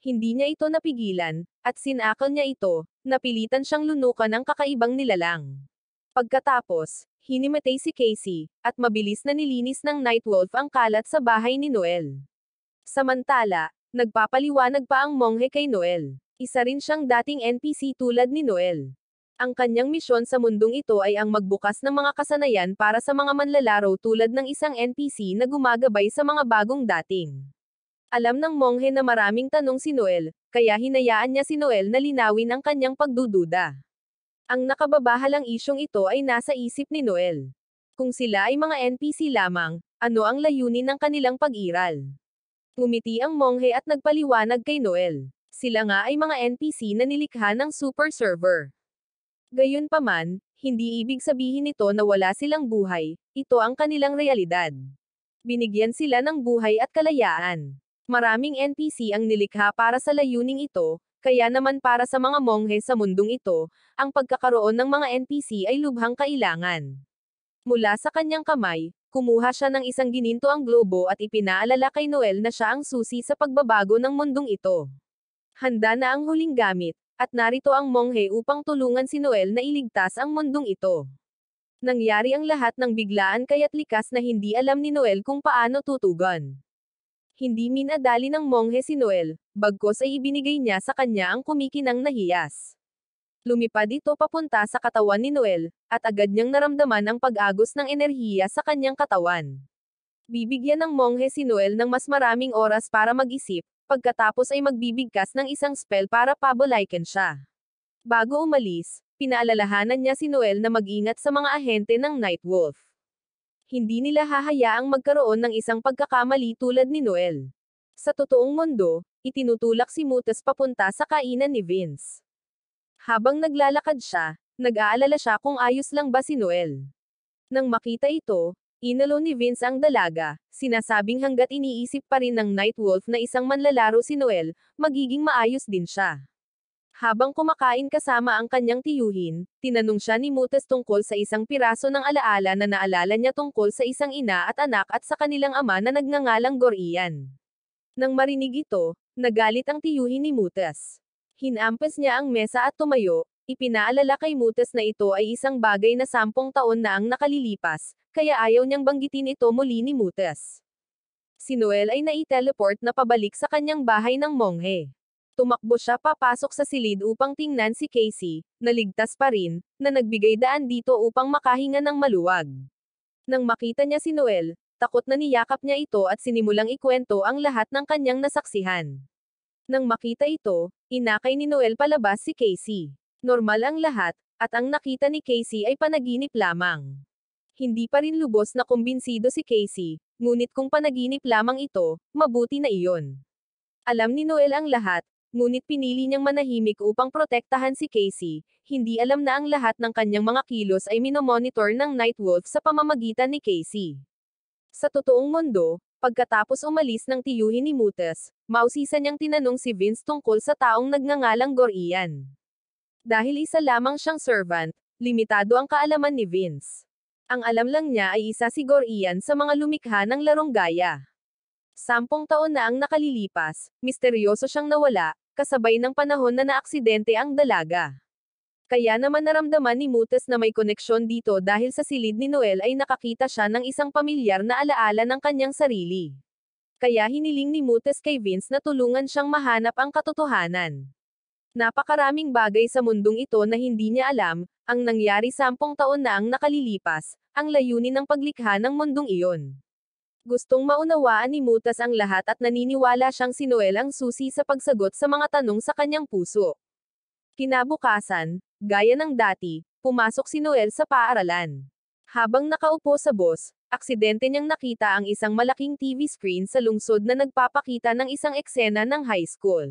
Hindi niya ito napigilan, at sinakal niya ito, napilitan siyang lunukan ng kakaibang nilalang. Pagkatapos, hinimatay si Casey, at mabilis na nilinis ng Nightwolf ang kalat sa bahay ni Noel. Samantala, nagpapaliwanag pa ang monghe kay Noel. Isa rin siyang dating NPC tulad ni Noel. Ang kanyang misyon sa mundong ito ay ang magbukas ng mga kasanayan para sa mga manlalaro tulad ng isang NPC na gumagabay sa mga bagong dating. Alam ng monghe na maraming tanong si Noel, kaya hinayaan niya si Noel na linawin ang kanyang pagdududa. Ang nakababahalang isyong ito ay nasa isip ni Noel. Kung sila ay mga NPC lamang, ano ang layunin ng kanilang pag-iral? Ngumiti ang monghe at nagpaliwanag kay Noel. Sila nga ay mga NPC na nilikha ng super server. Gayunpaman, hindi ibig sabihin nito na wala silang buhay, ito ang kanilang realidad. Binigyan sila ng buhay at kalayaan. Maraming NPC ang nilikha para sa layuning ito, kaya naman para sa mga monghe sa mundong ito, ang pagkakaroon ng mga NPC ay lubhang kailangan. Mula sa kanyang kamay, kumuha siya ng isang ginintoang globo at ipinaalala kay Noel na siya ang susi sa pagbabago ng mundong ito. Handa na ang huling gamit, at narito ang monghe upang tulungan si Noel na iligtas ang mundong ito. Nangyari ang lahat ng biglaan kaya't likas na hindi alam ni Noel kung paano tutugon. Hindi minadali ng monghe si Noel, bagkus ay ibinigay niya sa kanya ang kumikinang na hiyas. Lumipad ito papunta sa katawan ni Noel, at agad niyang naramdaman ang pag-agos ng enerhiya sa kanyang katawan. Bibigyan ng monghe si Noel ng mas maraming oras para mag-isip, pagkatapos ay magbibigkas ng isang spell para pabalikin siya. Bago umalis, pinaalalahanan niya si Noel na mag-ingat sa mga ahente ng Nightwolf. Hindi nila hahayaang magkaroon ng isang pagkakamali tulad ni Noel. Sa totoong mundo, itinutulak si Mutas papunta sa kainan ni Vince. Habang naglalakad siya, nag-aalala siya kung ayos lang ba si Noel. Nang makita ito, inalo ni Vince ang dalaga, sinasabing hanggat iniisip pa rin ng Nightwolf na isang manlalaro si Noel, magiging maayos din siya. Habang kumakain kasama ang kanyang tiyuhin, tinanong siya ni Mutas tungkol sa isang piraso ng alaala na naalala niya tungkol sa isang ina at anak at sa kanilang ama na nagngangalang Gorian. Nang marinig ito, nagalit ang tiyuhin ni Mutas. Hinampas niya ang mesa at tumayo, ipinaalala kay Mutas na ito ay isang bagay na 10 taon na ang nakalilipas, kaya ayaw niyang banggitin ito muli ni Mutas. Si Noel ay nai-teleport na pabalik sa kanyang bahay ng monghe. Tumakbo siya papasok sa silid upang tingnan si Casey, na ligtas pa rin, na nagbigay daan dito upang makahinga ng maluwag. Nang makita niya si Noel, takot na niyakap niya ito at sinimulang ikwento ang lahat ng kanyang nasaksihan. Nang makita ito, inakay ni Noel palabas si Casey. Normal ang lahat, at ang nakita ni Casey ay panaginip lamang. Hindi pa rin lubos na kumbinsido si Casey, ngunit kung panaginip lamang ito, mabuti na iyon. Alam ni Noel ang lahat, ngunit pinili niyang manahimik upang protektahan si Casey, hindi alam na ang lahat ng kanyang mga kilos ay minomonitor ng Nightwolf sa pamamagitan ni Casey. Sa totoong mundo, pagkatapos umalis ng tiyuhin ni Mutas, mausisa niyang tinanong si Vince tungkol sa taong nagngangalang Gorian. Dahil isa lamang siyang servant, limitado ang kaalaman ni Vince. Ang alam lang niya ay isa si Gorian sa mga lumikha ng larong gaya. 10 taon na ang nakalilipas, misteryoso siyang nawala, kasabay ng panahon na naaksidente ang dalaga. Kaya naman naramdaman ni Mutas na may koneksyon dito dahil sa silid ni Noel ay nakakita siya ng isang pamilyar na alaala ng kanyang sarili. Kaya hiniling ni Mutas kay Vince na tulungan siyang mahanap ang katotohanan. Napakaraming bagay sa mundong ito na hindi niya alam, ang nangyari 10 taon na ang nakalilipas, ang layunin ng paglikha ng mundong iyon. Gustong maunawaan ni Mutas ang lahat at naniniwala siyang si Noel ang susi sa pagsagot sa mga tanong sa kanyang puso. Kinabukasan, gaya ng dati, pumasok si Noel sa paaralan. Habang nakaupo sa bus, aksidente niyang nakita ang isang malaking TV screen sa lungsod na nagpapakita ng isang eksena ng high school.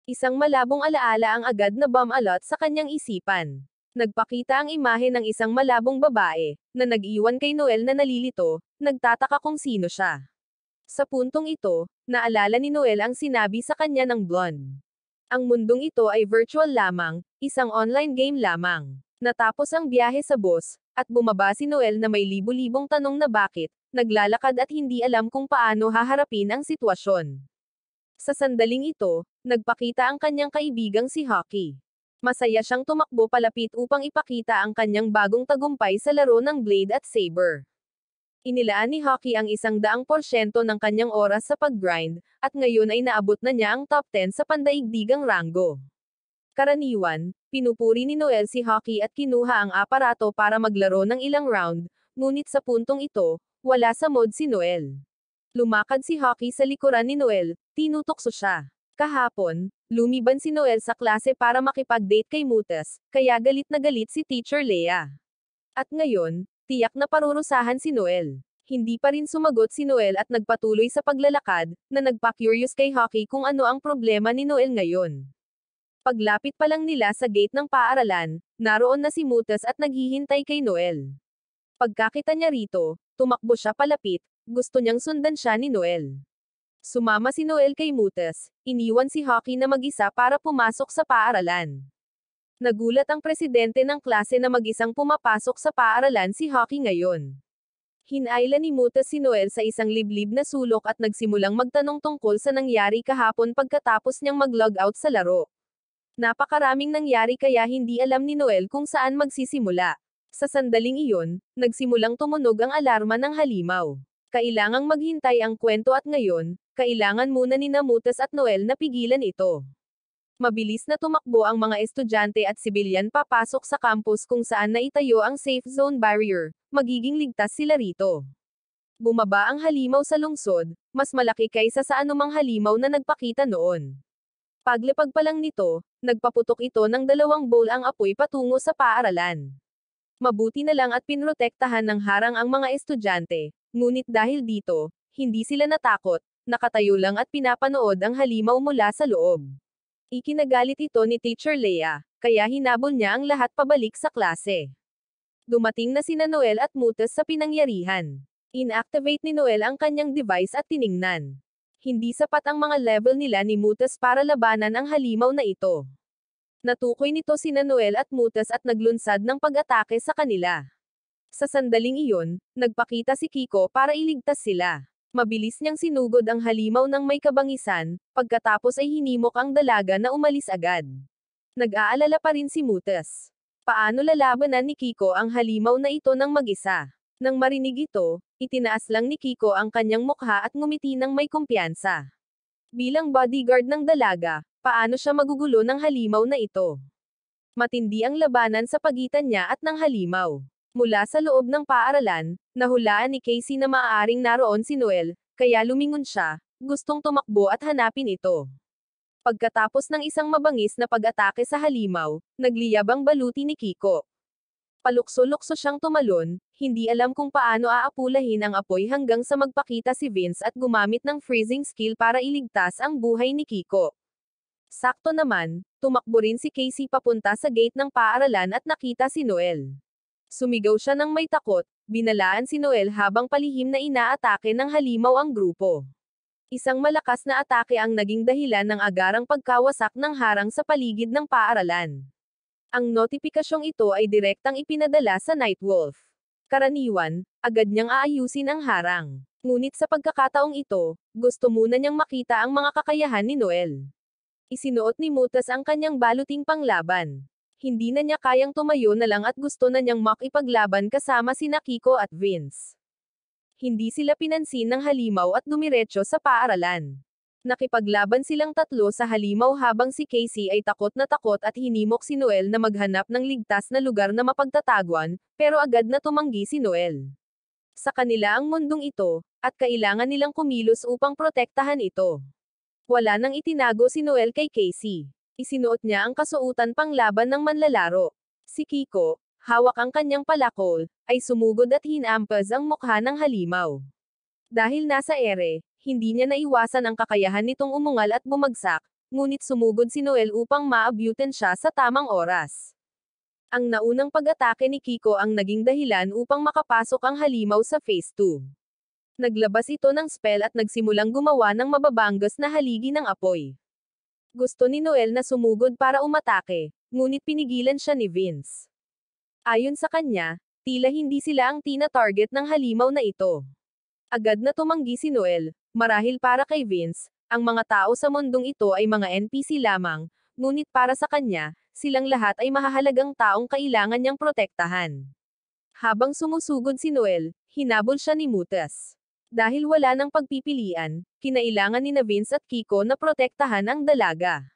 Isang malabong alaala ang agad na bumalot sa kanyang isipan. Nagpakita ang imahe ng isang malabong babae, na nag-iwan kay Noel na nalilito, nagtataka kung sino siya. Sa puntong ito, naalala ni Noel ang sinabi sa kanya ng blonde. Ang mundong ito ay virtual lamang, isang online game lamang. Natapos ang biyahe sa bus, at bumaba si Noel na may libu-libong tanong na bakit, naglalakad at hindi alam kung paano haharapin ang sitwasyon. Sa sandaling ito, nagpakita ang kanyang kaibigang si Hockey. Masaya siyang tumakbo palapit upang ipakita ang kanyang bagong tagumpay sa laro ng Blade at Saber. Inilaan ni Hockey ang 100% ng kanyang oras sa pag-grind, at ngayon ay naabot na niya ang top 10 sa pandaigdigang ranggo. Karaniwan, pinupuri ni Noel si Hockey at kinuha ang aparato para maglaro ng ilang round, ngunit sa puntong ito, wala sa mod si Noel. Lumakad si Hockey sa likuran ni Noel, tinutokso siya. Kahapon, lumiban si Noel sa klase para makipag-date kay Mutas, kaya galit na galit si Teacher Leah. At ngayon, tiyak na parurusahan si Noel. Hindi pa rin sumagot si Noel at nagpatuloy sa paglalakad, na nagpa-curious kay Hockey kung ano ang problema ni Noel ngayon. Paglapit pa lang nila sa gate ng paaralan, naroon na si Mutas at naghihintay kay Noel. Pagkakita niya rito, tumakbo siya palapit, gusto niyang sundan siya ni Noel. Sumama si Noel kay Mutas, iniwan si Hockey na mag-isa para pumasok sa paaralan. Nagulat ang presidente ng klase na mag-isang pumapasok sa paaralan si Hockey ngayon. Hinayla ni Mutas si Noel sa isang liblib na sulok at nagsimulang magtanong tungkol sa nangyari kahapon pagkatapos niyang mag-log out sa laro. Napakaraming nangyari kaya hindi alam ni Noel kung saan magsisimula. Sa sandaling iyon, nagsimulang tumunog ang alarma ng halimaw. Kailangang maghintay ang kwento at ngayon, kailangan muna ni Mutas at Noel na pigilan ito. Mabilis na tumakbo ang mga estudyante at sibilyan papasok sa campus kung saan naitayo ang safe zone barrier, magiging ligtas sila rito. Bumaba ang halimaw sa lungsod, mas malaki kaysa sa anumang halimaw na nagpakita noon. Paglapag pa lang nito, nagpaputok ito ng 2 bowl ang apoy patungo sa paaralan. Mabuti na lang at pinrotektahan ng harang ang mga estudyante, ngunit dahil dito, hindi sila natakot, nakatayo lang at pinapanood ang halimaw mula sa loob. Ikinagalit ito ni Teacher Leah, kaya hinabol niya ang lahat pabalik sa klase. Dumating na sina Noel at Mutas sa pinangyarihan. Inactivate ni Noel ang kanyang device at tiningnan. Hindi sapat ang mga level nila ni Mutas para labanan ang halimaw na ito. Natukoy nito sina Noel at Mutas at naglunsad ng pag-atake sa kanila. Sa sandaling iyon, nagpakita si Kiko para iligtas sila. Mabilis niyang sinugod ang halimaw ng may kabangisan, pagkatapos ay hinimok ang dalaga na umalis agad. Nag-aalala pa rin si Mutas. Paano lalabanan ni Kiko ang halimaw na ito ng mag-isa? Nang marinig ito, itinaas lang ni Kiko ang kanyang mukha at ngumiti ng may kumpiyansa. Bilang bodyguard ng dalaga, paano siya magugulo ng halimaw na ito? Matindi ang labanan sa pagitan niya at ng halimaw. Mula sa loob ng paaralan, nahulaan ni Casey na maaaring naroon si Noel, kaya lumingon siya, gustong tumakbo at hanapin ito. Pagkatapos ng isang mabangis na pag-atake sa halimaw, nagliyab ang baluti ni Kiko. Palukso-lukso siyang tumalon, hindi alam kung paano aapulahin ang apoy hanggang sa magpakita si Vince at gumamit ng freezing skill para iligtas ang buhay ni Kiko. Sakto naman, tumakbo rin si Casey papunta sa gate ng paaralan at nakita si Noel. Sumigaw siya ng may takot, binalaan si Noel habang palihim na inaatake ng halimaw ang grupo. Isang malakas na atake ang naging dahilan ng agarang pagkawasak ng harang sa paligid ng paaralan. Ang notipikasyong ito ay direktang ipinadala sa Nightwolf. Karaniwan, agad niyang aayusin ang harang. Ngunit sa pagkakataong ito, gusto muna niyang makita ang mga kakayahan ni Noel. Isinuot ni Mutas ang kanyang baluting panglaban. Hindi na niya kayang tumayo na lang at gusto na niyang makipaglaban kasama sina Kiko at Vince. Hindi sila pinansin ng halimaw at dumiretso sa paaralan. Nakipaglaban silang tatlo sa halimaw habang si Casey ay takot na takot at hinimok si Noel na maghanap ng ligtas na lugar na mapagtataguan, pero agad na tumanggi si Noel. Sa kanila ang mundong ito, at kailangan nilang kumilos upang protektahan ito. Wala nang itinago si Noel kay Casey. Isinuot niya ang kasuotan panglaban ng manlalaro. Si Kiko, hawak ang kanyang palakol, ay sumugod at hinampas ang mukha ng halimaw. Dahil nasa ere, hindi niya naiwasan ang kakayahan nitong umungal at bumagsak, ngunit sumugod si Noel upang maabutan siya sa tamang oras. Ang naunang pag-atake ni Kiko ang naging dahilan upang makapasok ang halimaw sa Phase 2. Naglabas ito ng spell at nagsimulang gumawa ng mababanggos na haligi ng apoy. Gusto ni Noel na sumugod para umatake, ngunit pinigilan siya ni Vince. Ayon sa kanya, tila hindi sila ang tina-target ng halimaw na ito. Agad na tumanggi si Noel, marahil para kay Vince, ang mga tao sa mundong ito ay mga NPC lamang, ngunit para sa kanya, silang lahat ay mahahalagang taong kailangan niyang protektahan. Habang sumusugod si Noel, hinabol siya ni Mutas. Dahil wala nang pagpipilian, kinailangan ni Vince at Kiko na protektahan ang dalaga.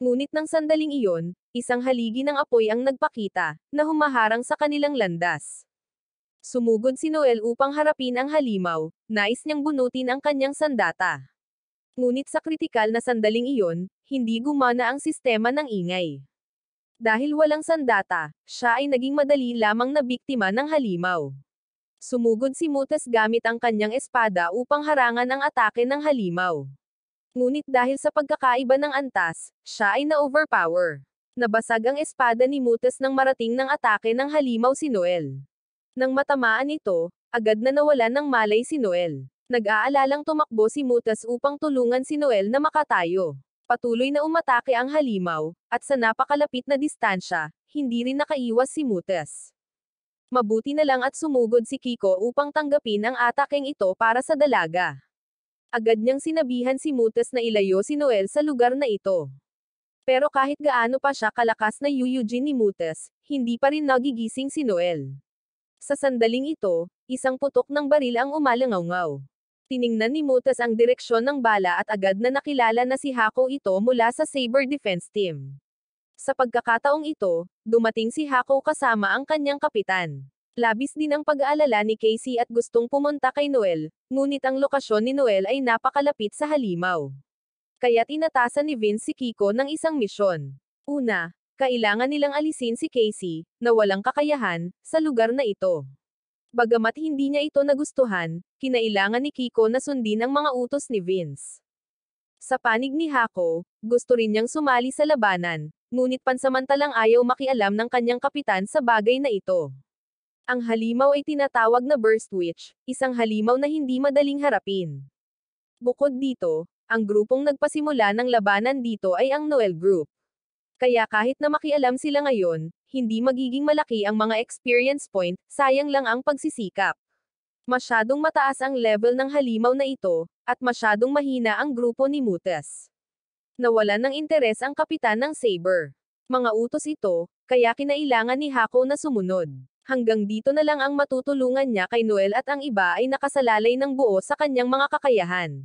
Ngunit nang sandaling iyon, isang haligi ng apoy ang nagpakita, na humaharang sa kanilang landas. Sumugod si Noel upang harapin ang halimaw, nais niyang bunutin ang kanyang sandata. Ngunit sa kritikal na sandaling iyon, hindi gumana ang sistema ng ingay. Dahil walang sandata, siya ay naging madali lamang na biktima ng halimaw. Sumugod si Mutas gamit ang kanyang espada upang harangan ang atake ng halimaw. Ngunit dahil sa pagkakaiba ng antas, siya ay na-overpower. Nabasag ang espada ni Mutas nang marating ng atake ng halimaw si Noel. Nang matamaan ito, agad na nawalan ng malay si Noel. Nag-aalalang tumakbo si Mutas upang tulungan si Noel na makatayo. Patuloy na umatake ang halimaw, at sa napakalapit na distansya, hindi rin nakaiwas si Mutas. Mabuti na lang at sumugod si Kiko upang tanggapin ang atakeng ito para sa dalaga. Agad niyang sinabihan si Mutas na ilayo si Noel sa lugar na ito. Pero kahit gaano pa siya kalakas na yuyujin ni Mutas, hindi pa rin nagigising si Noel. Sa sandaling ito, isang putok ng baril ang umalangaw-ngaw. Tiningnan ni Mutas ang direksyon ng bala at agad na nakilala na si Hako ito mula sa Saber Defense Team. Sa pagkakataong ito, dumating si Hako kasama ang kanyang kapitan. Labis din ang pag-aalala ni Casey at gustong pumunta kay Noel, ngunit ang lokasyon ni Noel ay napakalapit sa halimaw. Kaya't inatasan ni Vince si Kiko ng isang misyon. Una, kailangan nilang alisin si Casey, na walang kakayahan, sa lugar na ito. Bagamat hindi niya ito nagustuhan, kinailangan ni Kiko na sundin ang mga utos ni Vince. Sa panig ni Hako, gusto rin niyang sumali sa labanan, ngunit pansamantalang ayaw makialam ng kanyang kapitan sa bagay na ito. Ang halimaw ay tinatawag na Burst Witch, isang halimaw na hindi madaling harapin. Bukod dito, ang grupong nagpasimula ng labanan dito ay ang Noel Group. Kaya kahit na makialam sila ngayon, hindi magiging malaki ang mga experience point, sayang lang ang pagsisikap. Masyadong mataas ang level ng halimaw na ito, at masyadong mahina ang grupo ni Mutas. Nawalan ng interes ang kapitan ng Saber. Mga utos ito, kaya kinailangan ni Hako na sumunod. Hanggang dito na lang ang matutulungan niya kay Noel at ang iba ay nakasalalay ng buo sa kanyang mga kakayahan.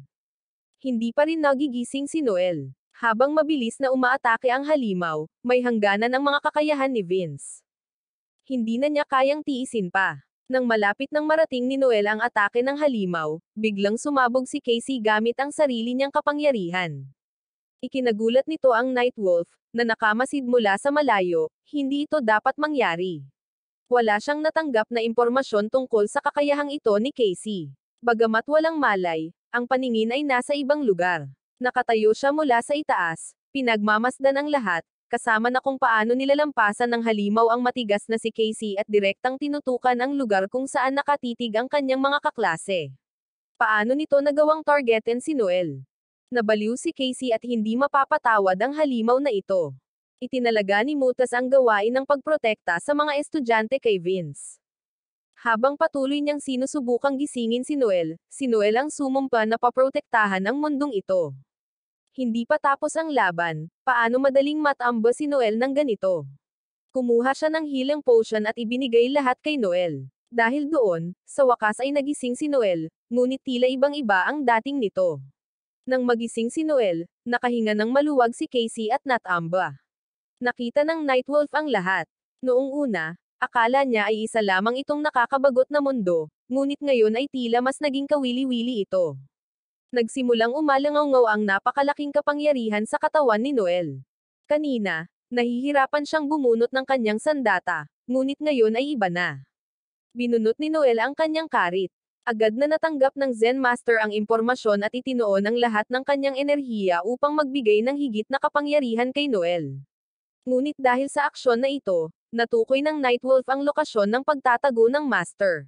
Hindi pa rin nagigising si Noel. Habang mabilis na umaatake ang halimaw, may hangganan ang mga kakayahan ni Vince. Hindi na niya kayang tiisin pa. Nang malapit nang marating ni Noel ang atake ng halimaw, biglang sumabog si Casey gamit ang sarili niyang kapangyarihan. Ikinagulat nito ang Nightwolf, na nakamasid mula sa malayo, hindi ito dapat mangyari. Wala siyang natanggap na impormasyon tungkol sa kakayahang ito ni Casey. Bagamat walang malay, ang paningin ay nasa ibang lugar. Nakatayo siya mula sa itaas, pinagmamasdan ang lahat, kasama na kung paano nilalampasan ng halimaw ang matigas na si Casey at direktang tinutukan ang lugar kung saan nakatitig ang kanyang mga kaklase. Paano nito nagawang targetin si Noel? Nabaliw si Casey at hindi mapapatawad ang halimaw na ito. Itinalaga ni Mutas ang gawain ng pagprotekta sa mga estudyante kay Vince. Habang patuloy niyang sinusubukang gisingin si Noel ang sumumpa na paprotektahan ang mundong ito. Hindi pa tapos ang laban, paano madaling matamba si Noel ng ganito? Kumuha siya ng healing potion at ibinigay lahat kay Noel. Dahil doon, sa wakas ay nagising si Noel, ngunit tila ibang-iba ang dating nito. Nang magising si Noel, nakahinga ng maluwag si Casey at natamba. Nakita ng Nightwolf ang lahat. Noong una, akala niya ay isa lamang itong nakakabagot na mundo, ngunit ngayon ay tila mas naging kawili-wili ito. Nagsimulang umalangaw-ngaw ang napakalaking kapangyarihan sa katawan ni Noel. Kanina, nahihirapan siyang bumunot ng kanyang sandata, ngunit ngayon ay iba na. Binunot ni Noel ang kanyang karit. Agad na natanggap ng Zen Master ang impormasyon at itinoon ang lahat ng kanyang enerhiya upang magbigay ng higit na kapangyarihan kay Noel. Ngunit dahil sa aksyon na ito, natukoy ng Nightwolf ang lokasyon ng pagtatago ng Master.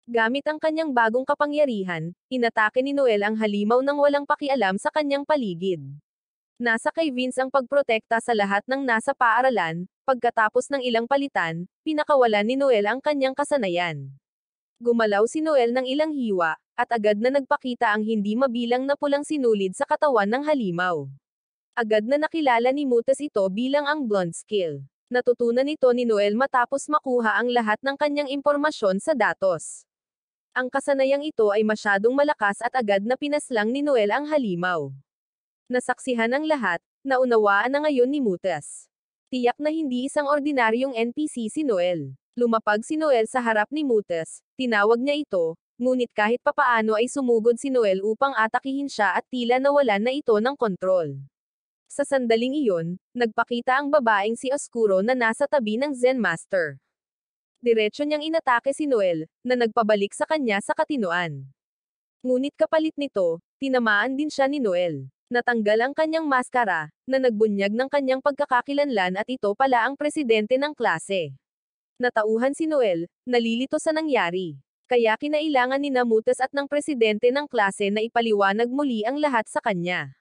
Gamit ang kanyang bagong kapangyarihan, inatake ni Noel ang halimaw nang walang pakialam sa kanyang paligid. Nasa kay Vince ang pagprotekta sa lahat ng nasa paaralan, pagkatapos ng ilang palitan, pinakawalan ni Noel ang kanyang kasanayan. Gumalaw si Noel ng ilang hiwa, at agad na nagpakita ang hindi mabilang na pulang sinulid sa katawan ng halimaw. Agad na nakilala ni Mutas ito bilang ang Blonde Skill. Natutunan ito ni Noel matapos makuha ang lahat ng kanyang impormasyon sa datos. Ang kasanayang ito ay masyadong malakas at agad na pinaslang ni Noel ang halimaw. Nasaksihan ang lahat, naunawaan na ngayon ni Mutas. Tiyak na hindi isang ordinaryong NPC si Noel. Lumapag si Noel sa harap ni Mutas, tinawag niya ito, ngunit kahit papaano ay sumugod si Noel upang atakihin siya at tila nawalan na ito ng kontrol. Sa sandaling iyon, nagpakita ang babaeng si Oscuro na nasa tabi ng Zen Master. Diretso niyang inatake si Noel, na nagpabalik sa kanya sa katinoan. Ngunit kapalit nito, tinamaan din siya ni Noel. Natanggal ang kanyang maskara, na nagbunyag ng kanyang pagkakakilanlan at ito pala ang presidente ng klase. Natauhan si Noel, nalilito sa nangyari. Kaya kinailangan ni Mutas at ng presidente ng klase na ipaliwanag muli ang lahat sa kanya.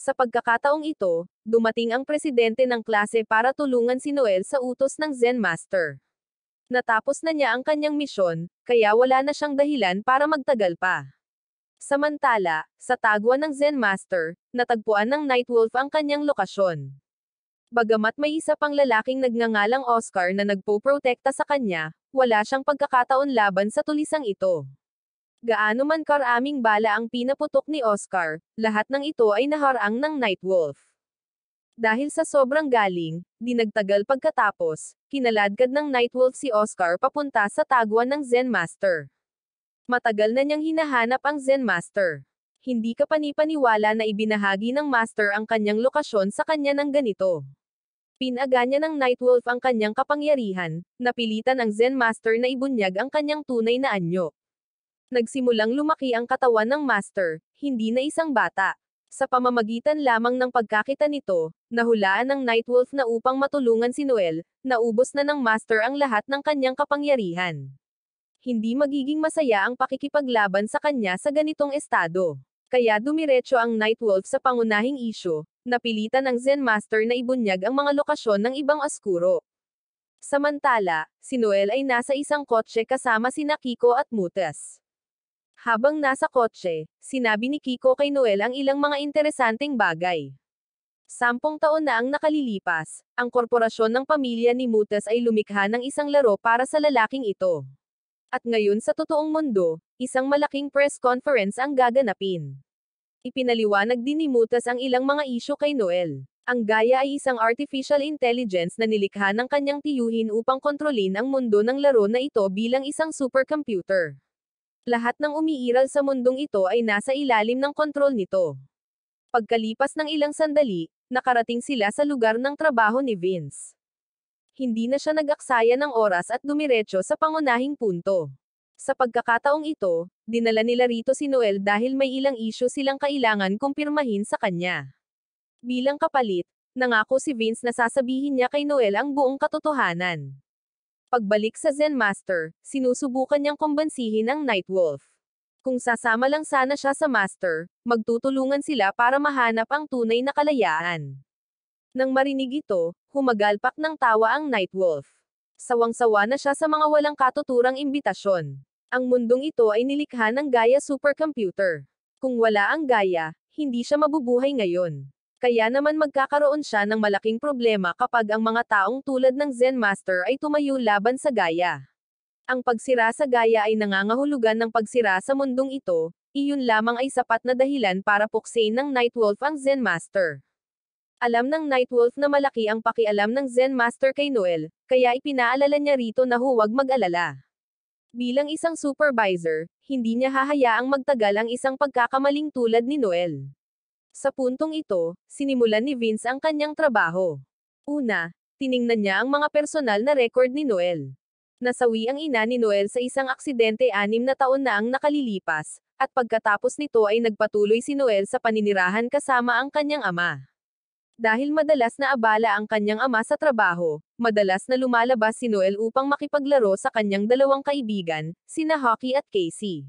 Sa pagkakataong ito, dumating ang presidente ng klase para tulungan si Noel sa utos ng Zen Master. Natapos na niya ang kanyang misyon, kaya wala na siyang dahilan para magtagal pa. Samantala, sa tagwa ng Zen Master, natagpuan ng Nightwolf ang kanyang lokasyon. Bagamat may isa pang lalaking nagngangalang Oscar na nagpoprotekta sa kanya, wala siyang pagkakataon laban sa tulisang ito. Gaano man karaming bala ang pinaputok ni Oscar, lahat ng ito ay naharang ng Nightwolf. Dahil sa sobrang galing, di nagtagal pagkatapos, kinaladkad ng Nightwolf si Oscar papunta sa tagwan ng Zen Master. Matagal na niyang hinahanap ang Zen Master. Hindi ka panipaniwala na ibinahagi ng Master ang kanyang lokasyon sa kanya ng ganito. Pinaga niya ng Nightwolf ang kanyang kapangyarihan, napilitan ang Zen Master na ibunyag ang kanyang tunay na anyo. Nagsimulang lumaki ang katawan ng Master, hindi na isang bata. Sa pamamagitan lamang ng pagkakita nito, nahulaan ng Nightwolf na upang matulungan si Noel, naubos na ng Master ang lahat ng kanyang kapangyarihan. Hindi magiging masaya ang pakikipaglaban sa kanya sa ganitong estado. Kaya dumiretso ang Nightwolf sa pangunahing isyu, napilitan ang Zen Master na ibunyag ang mga lokasyon ng ibang askuro. Samantala, si Noel ay nasa isang kotse kasama sina Kiko at Mutas. Habang nasa kotse, sinabi ni Kiko kay Noel ang ilang mga interesanteng bagay. 10 taon na ang nakalilipas, ang korporasyon ng pamilya ni Mutas ay lumikha ng isang laro para sa lalaking ito. At ngayon sa totoong mundo, isang malaking press conference ang gaganapin. Ipinaliwanag din ni Mutas ang ilang mga isyu kay Noel. Ang Gaia ay isang artificial intelligence na nilikha ng kanyang tiyuhin upang kontrolin ang mundo ng laro na ito bilang isang supercomputer. Lahat ng umiiral sa mundong ito ay nasa ilalim ng kontrol nito. Pagkalipas ng ilang sandali, nakarating sila sa lugar ng trabaho ni Vince. Hindi na siya nag-aksaya ng oras at dumiretso sa pangunahing punto. Sa pagkakataong ito, dinala nila rito si Noel dahil may ilang isyu silang kailangan kumpirmahin sa kanya. Bilang kapalit, nangako si Vince na sasabihin niya kay Noel ang buong katotohanan. Pagbalik sa Zen Master, sinusubukan niyang kumbansihin ang Nightwolf. Kung sasama lang sana siya sa Master, magtutulungan sila para mahanap ang tunay na kalayaan. Nang marinig ito, humagalpak ng tawa ang Nightwolf. Sawang-sawa na siya sa mga walang katuturang imbitasyon. Ang mundong ito ay nilikha ng Gaia supercomputer. Kung wala ang Gaia, hindi siya mabubuhay ngayon. Kaya naman magkakaroon siya ng malaking problema kapag ang mga taong tulad ng Zen Master ay tumayo laban sa Gaia. Ang pagsira sa Gaia ay nangangahulugan ng pagsira sa mundong ito, iyon lamang ay sapat na dahilan para puksain ng Nightwolf ang Zen Master. Alam ng Nightwolf na malaki ang pakialam ng Zen Master kay Noel, kaya ipinaalala niya rito na huwag mag-alala. Bilang isang supervisor, hindi niya hahayaang magtagal ang isang pagkakamaling tulad ni Noel. Sa puntong ito, sinimulan ni Vince ang kanyang trabaho. Una, tiningnan niya ang mga personal na record ni Noel. Nasawi ang ina ni Noel sa isang aksidente 6 na taon na ang nakalilipas, at pagkatapos nito ay nagpatuloy si Noel sa paninirahan kasama ang kanyang ama. Dahil madalas na abala ang kanyang ama sa trabaho, madalas na lumalabas si Noel upang makipaglaro sa kanyang dalawang kaibigan, sina Hockey at Casey.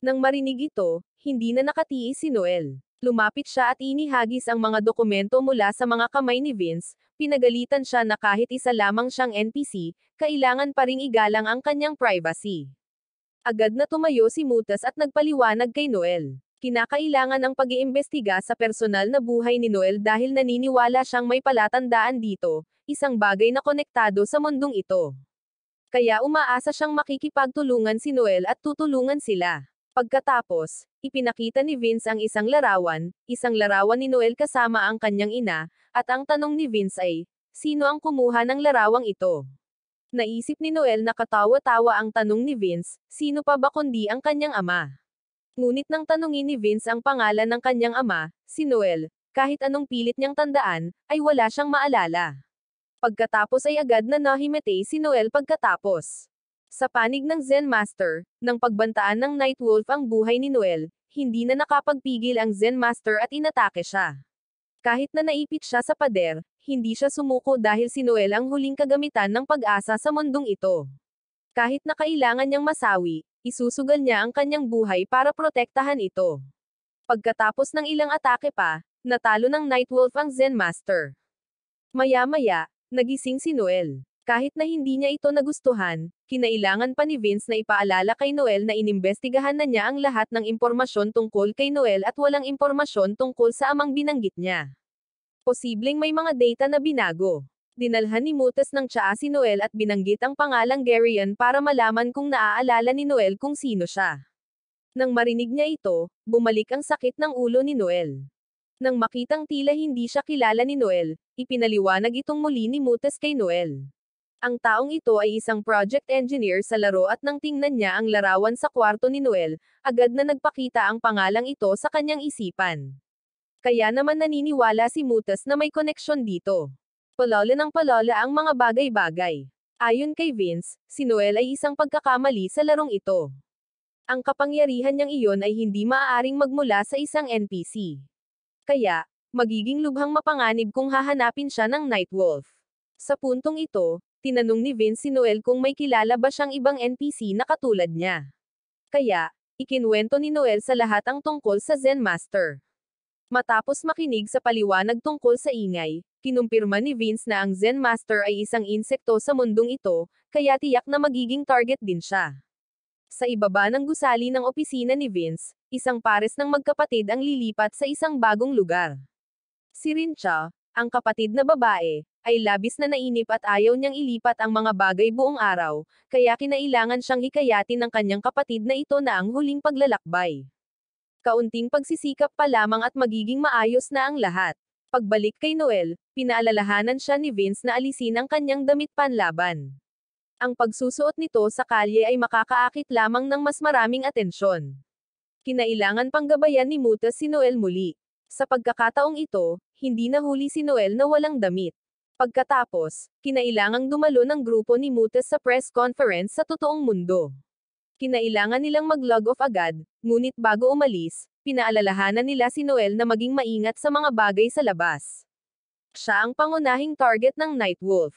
Nang marinig ito, hindi na nakatiis si Noel. Lumapit siya at inihagis ang mga dokumento mula sa mga kamay ni Vince, pinagalitan siya na kahit isa lamang siyang NPC, kailangan pa ring igalang ang kanyang privacy. Agad na tumayo si Mutas at nagpaliwanag kay Noel. Kinakailangan ang pag-iimbestiga sa personal na buhay ni Noel dahil naniniwala siyang may palatandaan dito, isang bagay na konektado sa mundong ito. Kaya umaasa siyang makikipagtulungan si Noel at tutulungan sila. Pagkatapos, ipinakita ni Vince ang isang larawan ni Noel kasama ang kanyang ina, at ang tanong ni Vince ay, sino ang kumuha ng larawang ito? Naisip ni Noel na katawa-tawa ang tanong ni Vince, sino pa ba kundi ang kanyang ama? Ngunit nang tanungin ni Vince ang pangalan ng kanyang ama, si Noel, kahit anong pilit niyang tandaan, ay wala siyang maalala. Pagkatapos ay agad na nahimatay si Noel pagkatapos. Sa panig ng Zen Master, nang pagbantaan ng Nightwolf ang buhay ni Noel, hindi na nakapagpigil ang Zen Master at inatake siya. Kahit na naipit siya sa pader, hindi siya sumuko dahil si Noel ang huling kagamitan ng pag-asa sa mundong ito. Kahit na kailangan niyang masawi, isusugal niya ang kanyang buhay para protektahan ito. Pagkatapos ng ilang atake pa, Natalo ng Nightwolf ang Zen Master. Maya-maya, nagising si Noel. Kahit na hindi niya ito nagustuhan, kinailangan pa ni Vince na ipaalala kay Noel na inimbestigahan na niya ang lahat ng impormasyon tungkol kay Noel at walang impormasyon tungkol sa amang binanggit niya. Posibleng may mga data na binago. Dinalhan ni Mutas ng tsaa si Noel at binanggit ang pangalang Garion para malaman kung naaalala ni Noel kung sino siya. Nang marinig niya ito, bumalik ang sakit ng ulo ni Noel. Nang makitang tila hindi siya kilala ni Noel, ipinaliwanag itong muli ni Mutas kay Noel. Ang taong ito ay isang project engineer sa laro at nang tingnan niya ang larawan sa kwarto ni Noel, agad na nagpakita ang pangalang ito sa kanyang isipan. Kaya naman naniniwala si Mutas na may koneksyon dito. Palola ng palola ang mga bagay-bagay. Ayon kay Vince, si Noel ay isang pagkakamali sa larong ito. Ang kapangyarihan niyang iyon ay hindi maaaring magmula sa isang NPC. Kaya, magiging lubhang mapanganib kung hahanapin siya ng Nightwolf. Sa puntong ito, tinanong ni Vince si Noel kung may kilala ba siyang ibang NPC na katulad niya. Kaya, ikinwento ni Noel sa lahat ang tungkol sa Zen Master. Matapos makinig sa paliwanag tungkol sa ingay, kinumpirma ni Vince na ang Zen Master ay isang insekto sa mundong ito, kaya tiyak na magiging target din siya. Sa ibaba ng gusali ng opisina ni Vince, isang pares ng magkapatid ang lilipat sa isang bagong lugar. Si Rincha, ang kapatid na babae, ay labis na nainip at ayaw niyang ilipat ang mga bagay buong araw, kaya kinailangan siyang hikayatin ng kanyang kapatid na ito na ang huling paglalakbay. Kaunting pagsisikap pa lamang at magiging maayos na ang lahat. Pagbalik kay Noel, pinaalalahanan siya ni Vince na alisin ang kanyang damit panlaban. Ang pagsusuot nito sa kalye ay makakaakit lamang ng mas maraming atensyon. Kinailangan pang gabayan ni Mutas si Noel muli. Sa pagkakataong ito, hindi nahuli si Noel na walang damit. Pagkatapos, kinailangang dumalo ng grupo ni Mutas sa press conference sa totoong mundo. Kinailangan nilang mag-log off agad, ngunit bago umalis, pinaalalahanan nila si Noel na maging maingat sa mga bagay sa labas. Siya ang pangunahing target ng Nightwolf.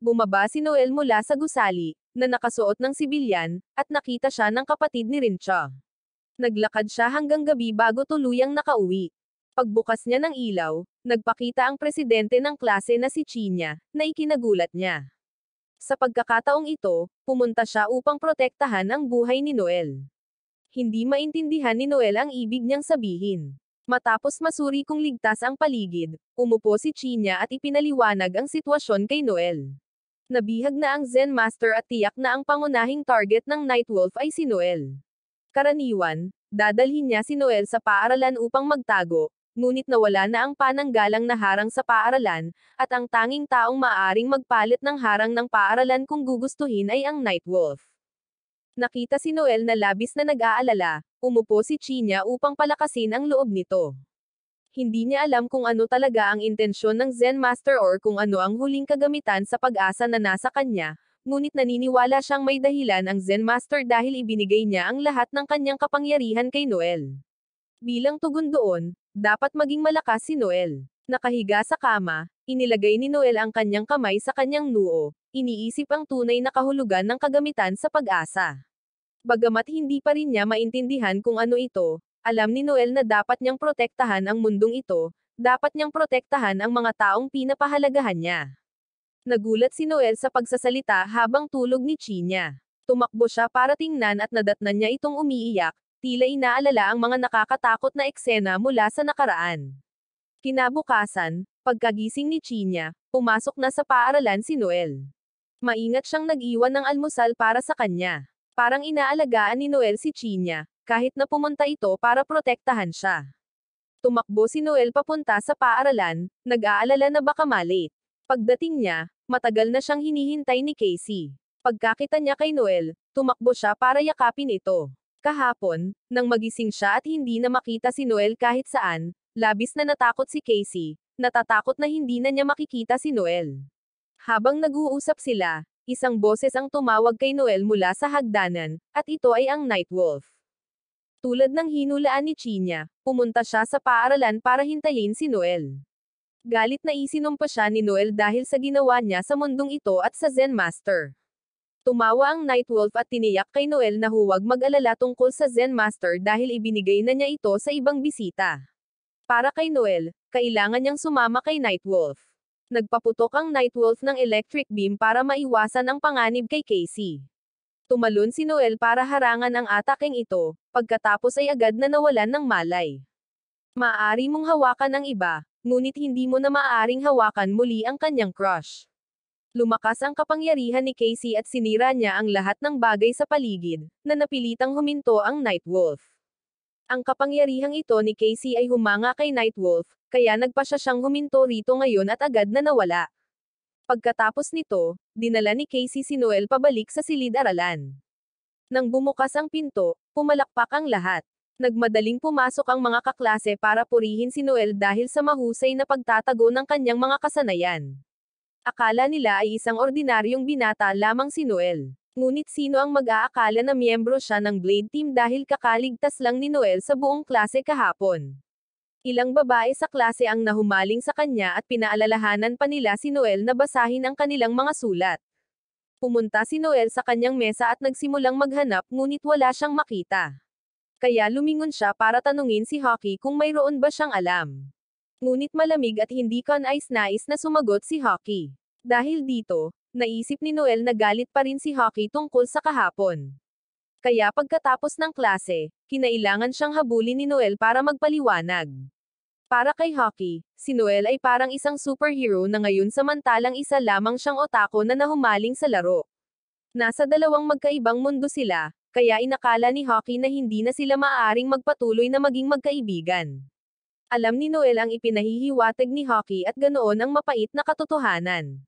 Bumaba si Noel mula sa gusali, na nakasuot ng sibilyan, at nakita siya ng kapatid ni Rincha. Naglakad siya hanggang gabi bago tuluyang nakauwi. Pagbukas niya ng ilaw, nagpakita ang presidente ng klase na si Chinya, na ikinagulat niya. Sa pagkakataong ito, pumunta siya upang protektahan ang buhay ni Noel. Hindi maintindihan ni Noel ang ibig niyang sabihin. Matapos masuri kung ligtas ang paligid, umupo si Chinya at ipinaliwanag ang sitwasyon kay Noel. Nabihag na ang Zen Master at tiyak na ang pangunahing target ng Nightwolf ay si Noel. Karaniwan, dadalhin niya si Noel sa paaralan upang magtago, ngunit nawala na ang pananggalang na harang sa paaralan, at ang tanging taong maaaring magpalit ng harang ng paaralan kung gugustuhin ay ang Nightwolf. Nakita si Noel na labis na nag-aalala, umupo si Chinya upang palakasin ang loob nito. Hindi niya alam kung ano talaga ang intensyon ng Zen Master or kung ano ang huling kagamitan sa pag-asa na nasa kanya, ngunit naniniwala siyang may dahilan ang Zen Master dahil ibinigay niya ang lahat ng kanyang kapangyarihan kay Noel. Bilang tugon doon, dapat maging malakas si Noel. Nakahiga sa kama, inilagay ni Noel ang kanyang kamay sa kanyang noo, iniisip ang tunay na kahulugan ng kagamitan sa pag-asa. Bagamat hindi pa rin niya maintindihan kung ano ito, alam ni Noel na dapat niyang protektahan ang mundong ito, dapat niyang protektahan ang mga taong pinapahalagahan niya. Nagulat si Noel sa pagsasalita habang tulog ni Chinya. Tumakbo siya para tingnan at nadatnan niya itong umiiyak, tila inaalala ang mga nakakatakot na eksena mula sa nakaraan. Kinabukasan, pagkagising ni Chinya, pumasok na sa paaralan si Noel. Maingat siyang nag-iwan ng almusal para sa kanya. Parang inaalagaan ni Noel si Chinya, kahit na pumunta ito para protektahan siya. Tumakbo si Noel papunta sa paaralan, nag-aalala na baka malate. Pagdating niya, matagal na siyang hinihintay ni Casey. Pagkakita niya kay Noel, tumakbo siya para yakapin ito. Kahapon, nang magising siya at hindi na makita si Noel kahit saan, labis na natakot si Casey, natatakot na hindi na niya makikita si Noel. Habang nag-uusap sila, isang boses ang tumawag kay Noel mula sa hagdanan, at ito ay ang Nightwolf. Tulad ng hinulaan ni Chinya, pumunta siya sa paaralan para hintayin si Noel. Galit na isinumpa siya ni Noel dahil sa ginawa niya sa mundong ito at sa Zen Master. Tumawa ang Nightwolf at tiniyak kay Noel na huwag mag-alala tungkol sa Zen Master dahil ibinigay na niya ito sa ibang bisita. Para kay Noel, kailangan niyang sumama kay Nightwolf. Nagpaputok ang Nightwolf ng electric beam para maiwasan ang panganib kay Casey. Tumalon si Noel para harangan ang ataking ito, pagkatapos ay agad na nawalan ng malay. Maaari mong hawakan ang iba, ngunit hindi mo na maaaring hawakan muli ang kanyang crush. Lumakas ang kapangyarihan ni Casey at sinira niya ang lahat ng bagay sa paligid, na napilitang huminto ang Nightwolf. Ang kapangyarihang ito ni Casey ay humanga kay Nightwolf, kaya nagpasya siyang huminto rito ngayon at agad na nawala. Pagkatapos nito, dinala ni Casey si Noel pabalik sa silid-aralan. Nang bumukas ang pinto, pumalakpak ang lahat. Nagmadaling pumasok ang mga kaklase para purihin si Noel dahil sa mahusay na pagtatago ng kanyang mga kasanayan. Akala nila ay isang ordinaryong binata lamang si Noel. Ngunit sino ang mag-aakala na miyembro siya ng Blade Team dahil kakaligtas lang ni Noel sa buong klase kahapon. Ilang babae sa klase ang nahumaling sa kanya at pinaalalahanan pa nila si Noel na basahin ang kanilang mga sulat. Pumunta si Noel sa kanyang mesa at nagsimulang maghanap ngunit wala siyang makita. Kaya lumingon siya para tanungin si Hockey kung mayroon ba siyang alam. Ngunit malamig at hindi kanais-nais na sumagot si Hockey. Dahil dito, naisip ni Noel na galit pa rin si Hockey tungkol sa kahapon. Kaya pagkatapos ng klase, kinailangan siyang habulin ni Noel para magpaliwanag. Para kay Hockey, si Noel ay parang isang superhero na ngayon samantalang isa lamang siyang otako na nahumaling sa laro. Nasa dalawang magkaibang mundo sila, kaya inakala ni Hockey na hindi na sila maaaring magpatuloy na maging magkaibigan. Alam ni Noel ang ipinahihiwatig ni Hockey at ganoon ang mapait na katotohanan.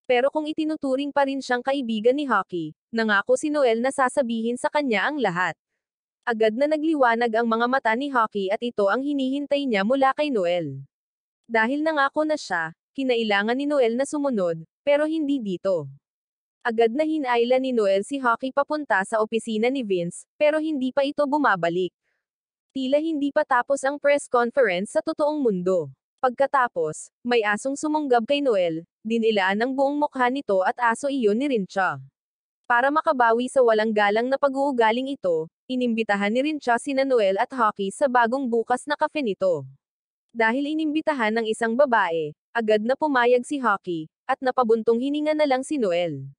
Pero kung itinuturing pa rin siyang kaibigan ni Hockey, nangako si Noel na sasabihin sa kanya ang lahat. Agad na nagliwanag ang mga mata ni Hockey at ito ang hinihintay niya mula kay Noel. Dahil nangako na siya, kinailangan ni Noel na sumunod, pero hindi dito. Agad na hinayla ni Noel si Hockey papunta sa opisina ni Vince, pero hindi pa ito bumabalik. Tila hindi pa tapos ang press conference sa totoong mundo. Pagkatapos, may asong sumunggab kay Noel, dinilaan ang buong mukha nito at aso iyon ni Rincha. Para makabawi sa walang galang na pag-uugaling ito, inimbitahan ni Rincha sina Noel at Hockey sa bagong bukas na kafe nito. Dahil inimbitahan ng isang babae, agad na pumayag si Hockey, at napabuntong hininga na lang si Noel.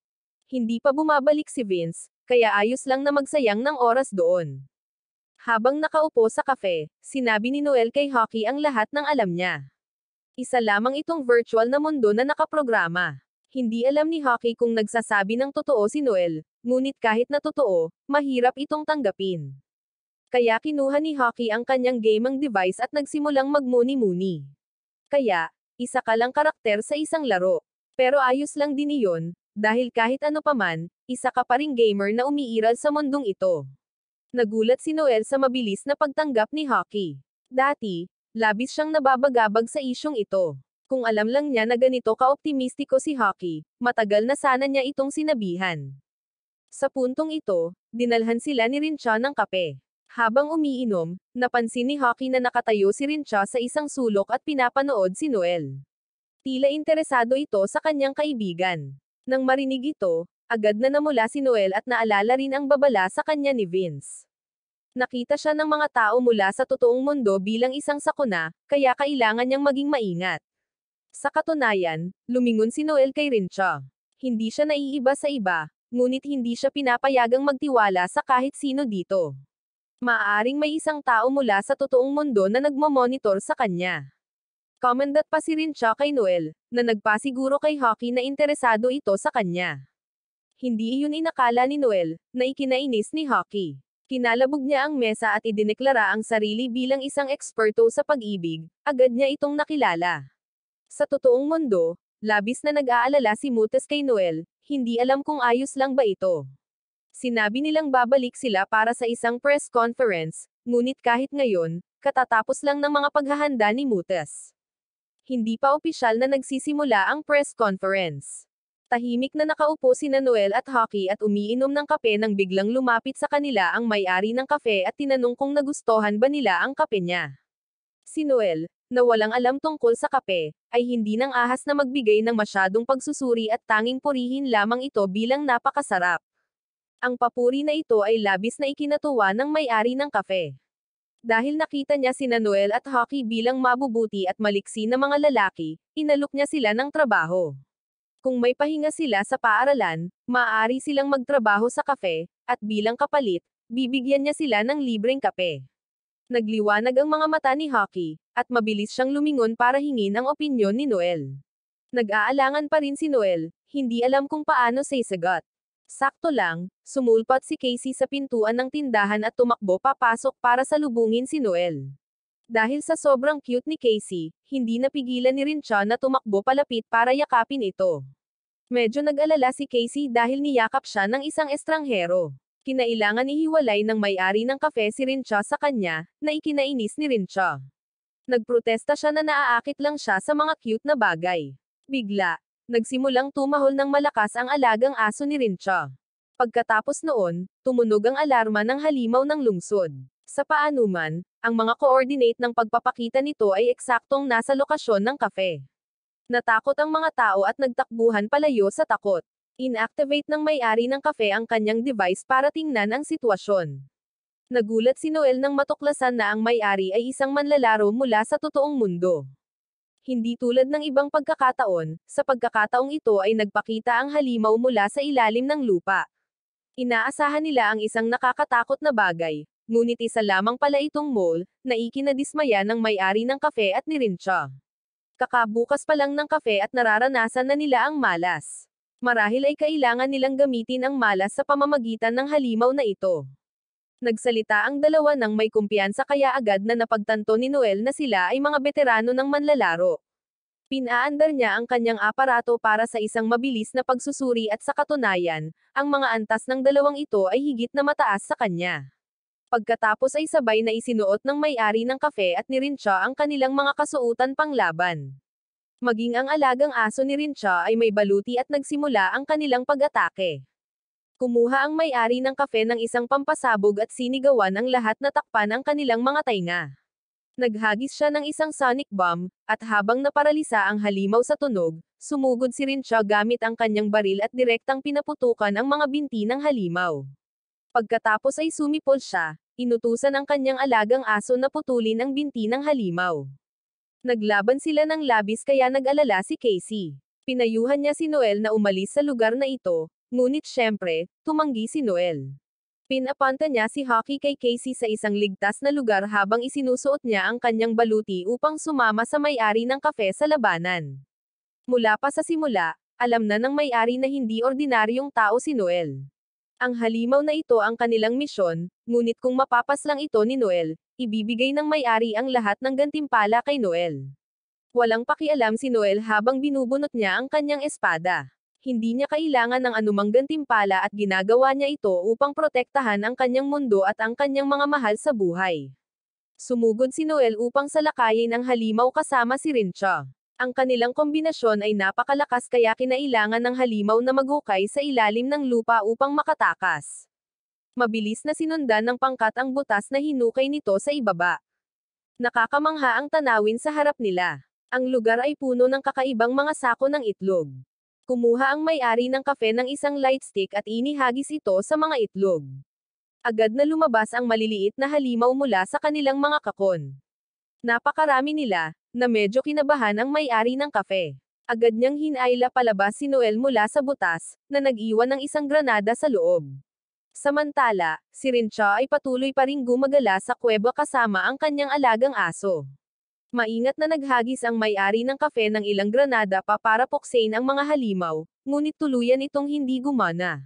Hindi pa bumabalik si Vince, kaya ayos lang na magsayang ng oras doon. Habang nakaupo sa kafe, sinabi ni Noel kay Hockey ang lahat ng alam niya. Isa lamang itong virtual na mundo na nakaprograma. Hindi alam ni Hockey kung nagsasabi ng totoo si Noel, ngunit kahit na totoo, mahirap itong tanggapin. Kaya kinuha ni Hockey ang kanyang gaming device at nagsimulang magmuni-muni. Kaya, isa ka lang karakter sa isang laro. Pero ayos lang din iyon, dahil kahit ano paman, isa ka pa ring gamer na umiiral sa mundong ito. Nagulat si Noel sa mabilis na pagtanggap ni Hockey. Dati, labis siyang nababagabag sa isyong ito. Kung alam lang niya na ganito ka-optimistiko si Hockey, matagal na sana niya itong sinabihan. Sa puntong ito, dinalhan sila ni Rincha ng kape. Habang umiinom, napansin ni Hockey na nakatayo si Rincha sa isang sulok at pinapanood si Noel. Tila interesado ito sa kanyang kaibigan. Nang marinig ito, agad na namula si Noel at naalala rin ang babala sa kanya ni Vince. Nakita siya ng mga tao mula sa totoong mundo bilang isang sakuna, kaya kailangan niyang maging maingat. Sa katunayan, lumingon si Noel kay Rincha. Hindi siya naiiba sa iba, ngunit hindi siya pinapayagang magtiwala sa kahit sino dito. Maaaring may isang tao mula sa totoong mundo na nagmamonitor sa kanya. Komandat pa si Rincha kay Noel, na nagpasiguro kay Hockey na interesado ito sa kanya. Hindi iyon inakala ni Noel, na ikinainis ni Hockey. Kinalabog niya ang mesa at idineklara ang sarili bilang isang eksperto sa pag-ibig, agad niya itong nakilala. Sa totoong mundo, labis na nag-aalala si Mutes kay Noel, hindi alam kung ayos lang ba ito. Sinabi nilang babalik sila para sa isang press conference, ngunit kahit ngayon, katatapos lang ng mga paghahanda ni Mutes. Hindi pa opisyal na nagsisimula ang press conference. Tahimik na nakaupo sina Noel at Hockey at umiinom ng kape nang biglang lumapit sa kanila ang may-ari ng kafe at tinanong kung nagustuhan ba nila ang kape niya. Si Noel, na walang alam tungkol sa kape, ay hindi nang ahas na magbigay ng masyadong pagsusuri at tanging purihin lamang ito bilang napakasarap. Ang papuri na ito ay labis na ikinatuwa ng may-ari ng kafe. Dahil nakita niya sina Noel at Hockey bilang mabubuti at maliksi na mga lalaki, inalok niya sila ng trabaho. Kung may pahinga sila sa paaralan, maaari silang magtrabaho sa kafe, at bilang kapalit, bibigyan niya sila ng libreng kape. Nagliwanag ang mga mata ni Hockey, at mabilis siyang lumingon para hingin ang opinyon ni Noel. Nag-aalangan pa rin si Noel, hindi alam kung paano sasagot. Sakto lang, sumulpat si Casey sa pintuan ng tindahan at tumakbo papasok para salubungin si Noel. Dahil sa sobrang cute ni Casey, hindi napigilan ni Rincha na tumakbo palapit para yakapin ito. Medyo nag-alala si Casey dahil niyakap siya ng isang estranghero. Kinailangan ihiwalay ng may-ari ng kafe si Rincha sa kanya, na ikinainis ni Rincha. Nagprotesta siya na naaakit lang siya sa mga cute na bagay. Bigla, nagsimulang tumahol ng malakas ang alagang aso ni Rincha. Pagkatapos noon, tumunog ang alarma ng halimaw ng lungsod. Sa paanuman, ang mga coordinate ng pagpapakita nito ay eksaktong nasa lokasyon ng kafe. Natakot ang mga tao at nagtakbuhan palayo sa takot. Inactivate ng may-ari ng kafe ang kanyang device para tingnan ang sitwasyon. Nagulat si Noel nang matuklasan na ang may-ari ay isang manlalaro mula sa totoong mundo. Hindi tulad ng ibang pagkakataon, sa pagkakataong ito ay nagpakita ang halimaw mula sa ilalim ng lupa. Inaasahan nila ang isang nakakatakot na bagay, ngunit isa lamang pala itong mole, na ikinadismaya ng may-ari ng kafe at ni Rincha. Kakabukas pa lang ng kafe at nararanasan na nila ang malas. Marahil ay kailangan nilang gamitin ang malas sa pamamagitan ng halimaw na ito. Nagsalita ang dalawa nang may kumpiyansa kaya agad na napagtanto ni Noel na sila ay mga veterano ng manlalaro. Pinaandar niya ang kanyang aparato para sa isang mabilis na pagsusuri at sa katunayan, ang mga antas ng dalawang ito ay higit na mataas sa kanya. Pagkatapos ay sabay na isinuot ng may-ari ng kafe at ni Rincha ang kanilang mga kasuutan panglaban. Maging ang alagang aso ni Rincha ay may baluti at nagsimula ang kanilang pag-atake. Kumuha ang may-ari ng kafe ng isang pampasabog at sinigawan ang lahat na takpan ang kanilang mga tainga. Naghagis siya ng isang sonic bomb, at habang naparalisa ang halimaw sa tunog, sumugod si Rincha gamit ang kanyang baril at direktang pinaputukan ang mga binti ng halimaw. Pagkatapos ay sumipol siya, inutusan ang kanyang alagang aso na putulin ang binti ng halimaw. Naglaban sila ng labis kaya nag-alala si Casey. Pinayuhan niya si Noel na umalis sa lugar na ito, ngunit syempre, tumanggi si Noel. Pinapanta niya si Hockey kay Casey sa isang ligtas na lugar habang isinusuot niya ang kanyang baluti upang sumama sa may-ari ng kafe sa labanan. Mula pa sa simula, alam na ng may-ari na hindi ordinaryong tao si Noel. Ang halimaw na ito ang kanilang misyon, ngunit kung mapapaslang ito ni Noel, ibibigay ng may-ari ang lahat ng gantimpala kay Noel. Walang pakialam si Noel habang binubunot niya ang kanyang espada. Hindi niya kailangan ng anumang gantimpala at ginagawa niya ito upang protektahan ang kanyang mundo at ang kanyang mga mahal sa buhay. Sumugod si Noel upang salakayin ang halimaw kasama si Rincha. Ang kanilang kombinasyon ay napakalakas kaya kinailangan ng halimaw na maghukay sa ilalim ng lupa upang makatakas. Mabilis na sinundan ng pangkat ang butas na hinukay nito sa ibaba. Nakakamangha ang tanawin sa harap nila. Ang lugar ay puno ng kakaibang mga sako ng itlog. Kumuha ang may-ari ng kafe ng isang light stick at inihagis ito sa mga itlog. Agad na lumabas ang maliliit na halimaw mula sa kanilang mga kakon. Napakarami nila, na medyo kinabahan ang may-ari ng kafe. Agad niyang hinayla palabas si Noel mula sa butas, na nag-iwan ng isang granada sa loob. Samantala, si Rincha ay patuloy pa ring gumagala sa kuweba kasama ang kanyang alagang aso. Maingat na naghagis ang may-ari ng kafe ng ilang granada pa para puksain ang mga halimaw, ngunit tuluyan itong hindi gumana.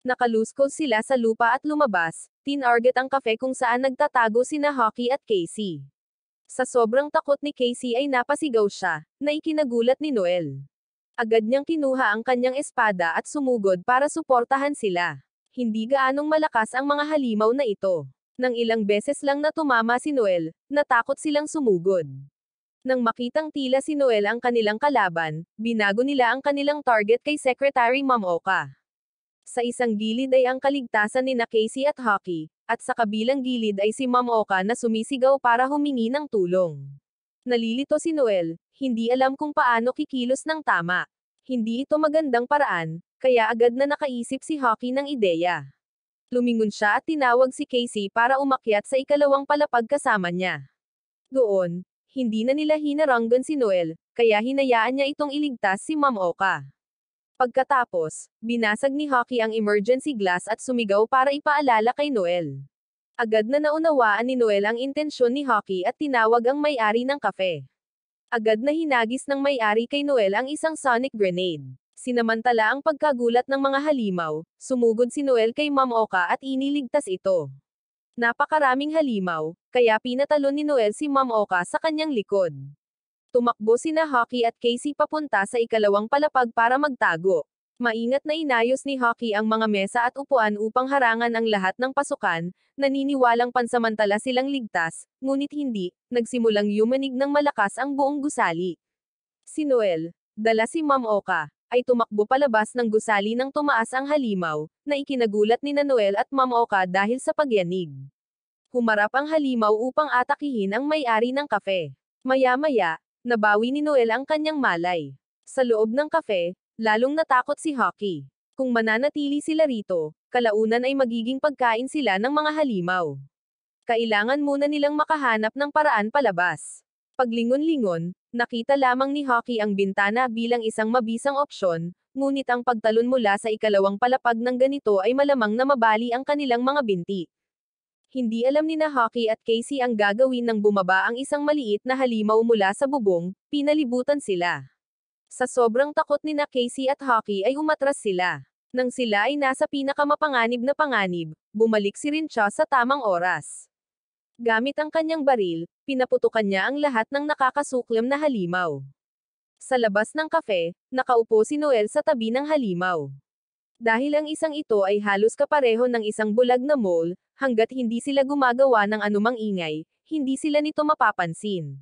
Nakaluskol sila sa lupa at lumabas, tinarget ang kafe kung saan nagtatago sina Hockey at Casey. Sa sobrang takot ni Casey ay napasigaw siya, na ikinagulat ni Noel. Agad niyang kinuha ang kanyang espada at sumugod para suportahan sila. Hindi gaanong malakas ang mga halimaw na ito. Nang ilang beses lang na tumama si Noel, natakot silang sumugod. Nang makitang tila si Noel ang kanilang kalaban, binago nila ang kanilang target kay Secretary Ma'am Oka. Sa isang gilid ay ang kaligtasan ni Casey at Hockey, at sa kabilang gilid ay si Ma'am Oka na sumisigaw para humingi ng tulong. Nalilito si Noel, hindi alam kung paano kikilos ng tama. Hindi ito magandang paraan, kaya agad na nakaisip si Hockey ng ideya. Lumingon siya at tinawag si Casey para umakyat sa ikalawang palapag kasama niya. Doon, hindi na nila hinaranggan si Noel, kaya hinayaan niya itong iligtas si Ma'am Oka. Pagkatapos, binasag ni Hockey ang emergency glass at sumigaw para ipaalala kay Noel. Agad na naunawaan ni Noel ang intensyon ni Hockey at tinawag ang may-ari ng kafe. Agad na hinagis ng may-ari kay Noel ang isang sonic grenade. Sinamantala ang pagkagulat ng mga halimaw, sumugod si Noel kay Ma'am Oka at iniligtas ito. Napakaraming halimaw, kaya pinatalon ni Noel si Ma'am Oka sa kanyang likod. Tumakbo sina Hockey at Casey papunta sa ikalawang palapag para magtago. Maingat na inayos ni Hockey ang mga mesa at upuan upang harangan ang lahat ng pasukan, naniniwalang pansamantala silang ligtas, ngunit hindi, nagsimulang yumanig ng malakas ang buong gusali. Si Noel, dala si Ma'am Oka, ay tumakbo palabas ng gusali nang tumaas ang halimaw, na ikinagulat ni Noel at Ma'am Oka dahil sa pagyanig. Humarap ang halimaw upang atakihin ang may-ari ng kafe. Maya-maya, nabawi ni Noel ang kanyang malay. Sa loob ng kafe, lalong natakot si Hockey. Kung mananatili sila rito, kalaunan ay magiging pagkain sila ng mga halimaw. Kailangan muna nilang makahanap ng paraan palabas. Paglingon-lingon, nakita lamang ni Hockey ang bintana bilang isang mabisang opsyon, ngunit ang pagtalon mula sa ikalawang palapag ng ganito ay malamang na mabali ang kanilang mga binti. Hindi alam ni na Hockey at Casey ang gagawin nang bumaba ang isang maliit na halimaw mula sa bubong, pinalibutan sila. Sa sobrang takot ni na Casey at Hockey ay umatras sila. Nang sila ay nasa pinakamapanganib na panganib, bumalik si Rincha sa tamang oras. Gamit ang kanyang baril, pinaputukan niya ang lahat ng nakakasuklam na halimaw. Sa labas ng kafe, nakaupo si Noel sa tabi ng halimaw. Dahil ang isang ito ay halos kapareho ng isang bulag na mole, hanggat hindi sila gumagawa ng anumang ingay, hindi sila nito mapapansin.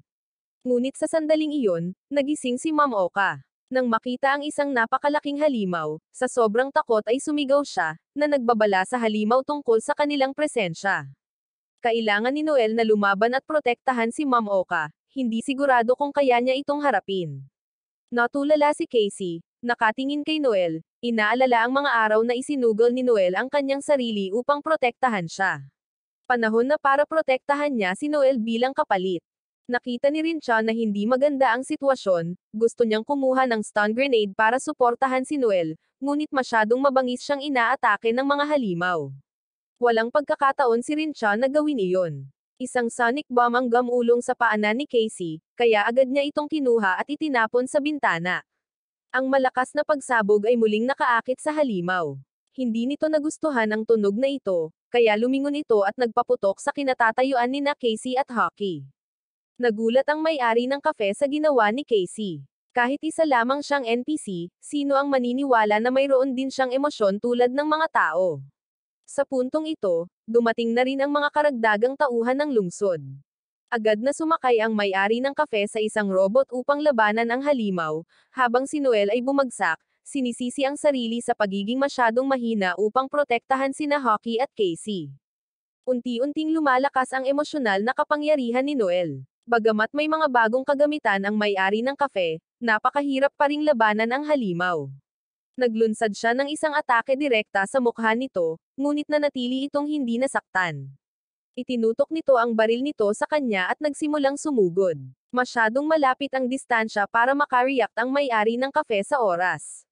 Ngunit sa sandaling iyon, nagising si Ma'am Oka. Nang makita ang isang napakalaking halimaw, sa sobrang takot ay sumigaw siya, na nagbabala sa halimaw tungkol sa kanilang presensya. Kailangan ni Noel na lumaban at protektahan si Ma'am Oka, hindi sigurado kung kaya niya itong harapin. Natulala si Casey, nakatingin kay Noel, inaalala ang mga araw na isinugol ni Noel ang kanyang sarili upang protektahan siya. Panahon na para protektahan niya si Noel bilang kapalit. Nakita ni Rincha na hindi maganda ang sitwasyon, gusto niyang kumuha ng stun grenade para suportahan si Noel, ngunit masyadong mabangis siyang inaatake ng mga halimaw. Walang pagkakataon si Rincha na gawin iyon. Isang sonic bomb ang gamulong sa paanan ni Casey, kaya agad niya itong kinuha at itinapon sa bintana. Ang malakas na pagsabog ay muling nakaakit sa halimaw. Hindi nito nagustuhan ang tunog na ito, kaya lumingon ito at nagpaputok sa kinatatayuan ni na Casey at Hockey. Nagulat ang may-ari ng kafe sa ginawa ni Casey. Kahit isa lamang siyang NPC, sino ang maniniwala na mayroon din siyang emosyon tulad ng mga tao? Sa puntong ito, dumating na rin ang mga karagdagang tauhan ng lungsod. Agad na sumakay ang may-ari ng kafe sa isang robot upang labanan ang halimaw, habang si Noel ay bumagsak, sinisisi ang sarili sa pagiging masyadong mahina upang protektahan sina Hockey at Casey. Unti-unting lumalakas ang emosyonal na kapangyarihan ni Noel. Bagamat may mga bagong kagamitan ang may-ari ng kafe, napakahirap pa ring labanan ang halimaw. Naglunsad siya ng isang atake direkta sa mukha nito, ngunit nanatili itong hindi nasaktan. Itinutok nito ang baril nito sa kanya at nagsimulang sumugod. Masyadong malapit ang distansya para makareact ang may-ari ng kafe sa oras.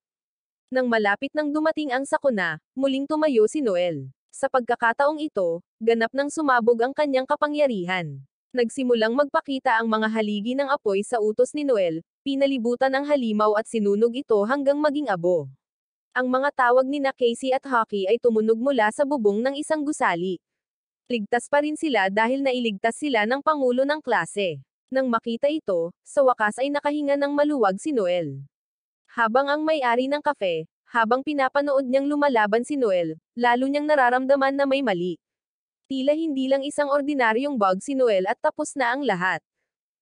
Nang malapit nang dumating ang sakuna, muling tumayo si Noel. Sa pagkakataong ito, ganap nang sumabog ang kanyang kapangyarihan. Nagsimulang magpakita ang mga haligi ng apoy sa utos ni Noel, pinalibutan ang halimaw at sinunog ito hanggang maging abo. Ang mga tawag ni na Casey at Hockey ay tumunog mula sa bubong ng isang gusali. Ligtas pa rin sila dahil nailigtas sila ng pangulo ng klase. Nang makita ito, sa wakas ay nakahinga ng maluwag si Noel. Habang ang may-ari ng kafe, habang pinapanood niyang lumalaban si Noel, lalo niyang nararamdaman na may mali. Tila hindi lang isang ordinaryong bug si Noel at tapos na ang lahat.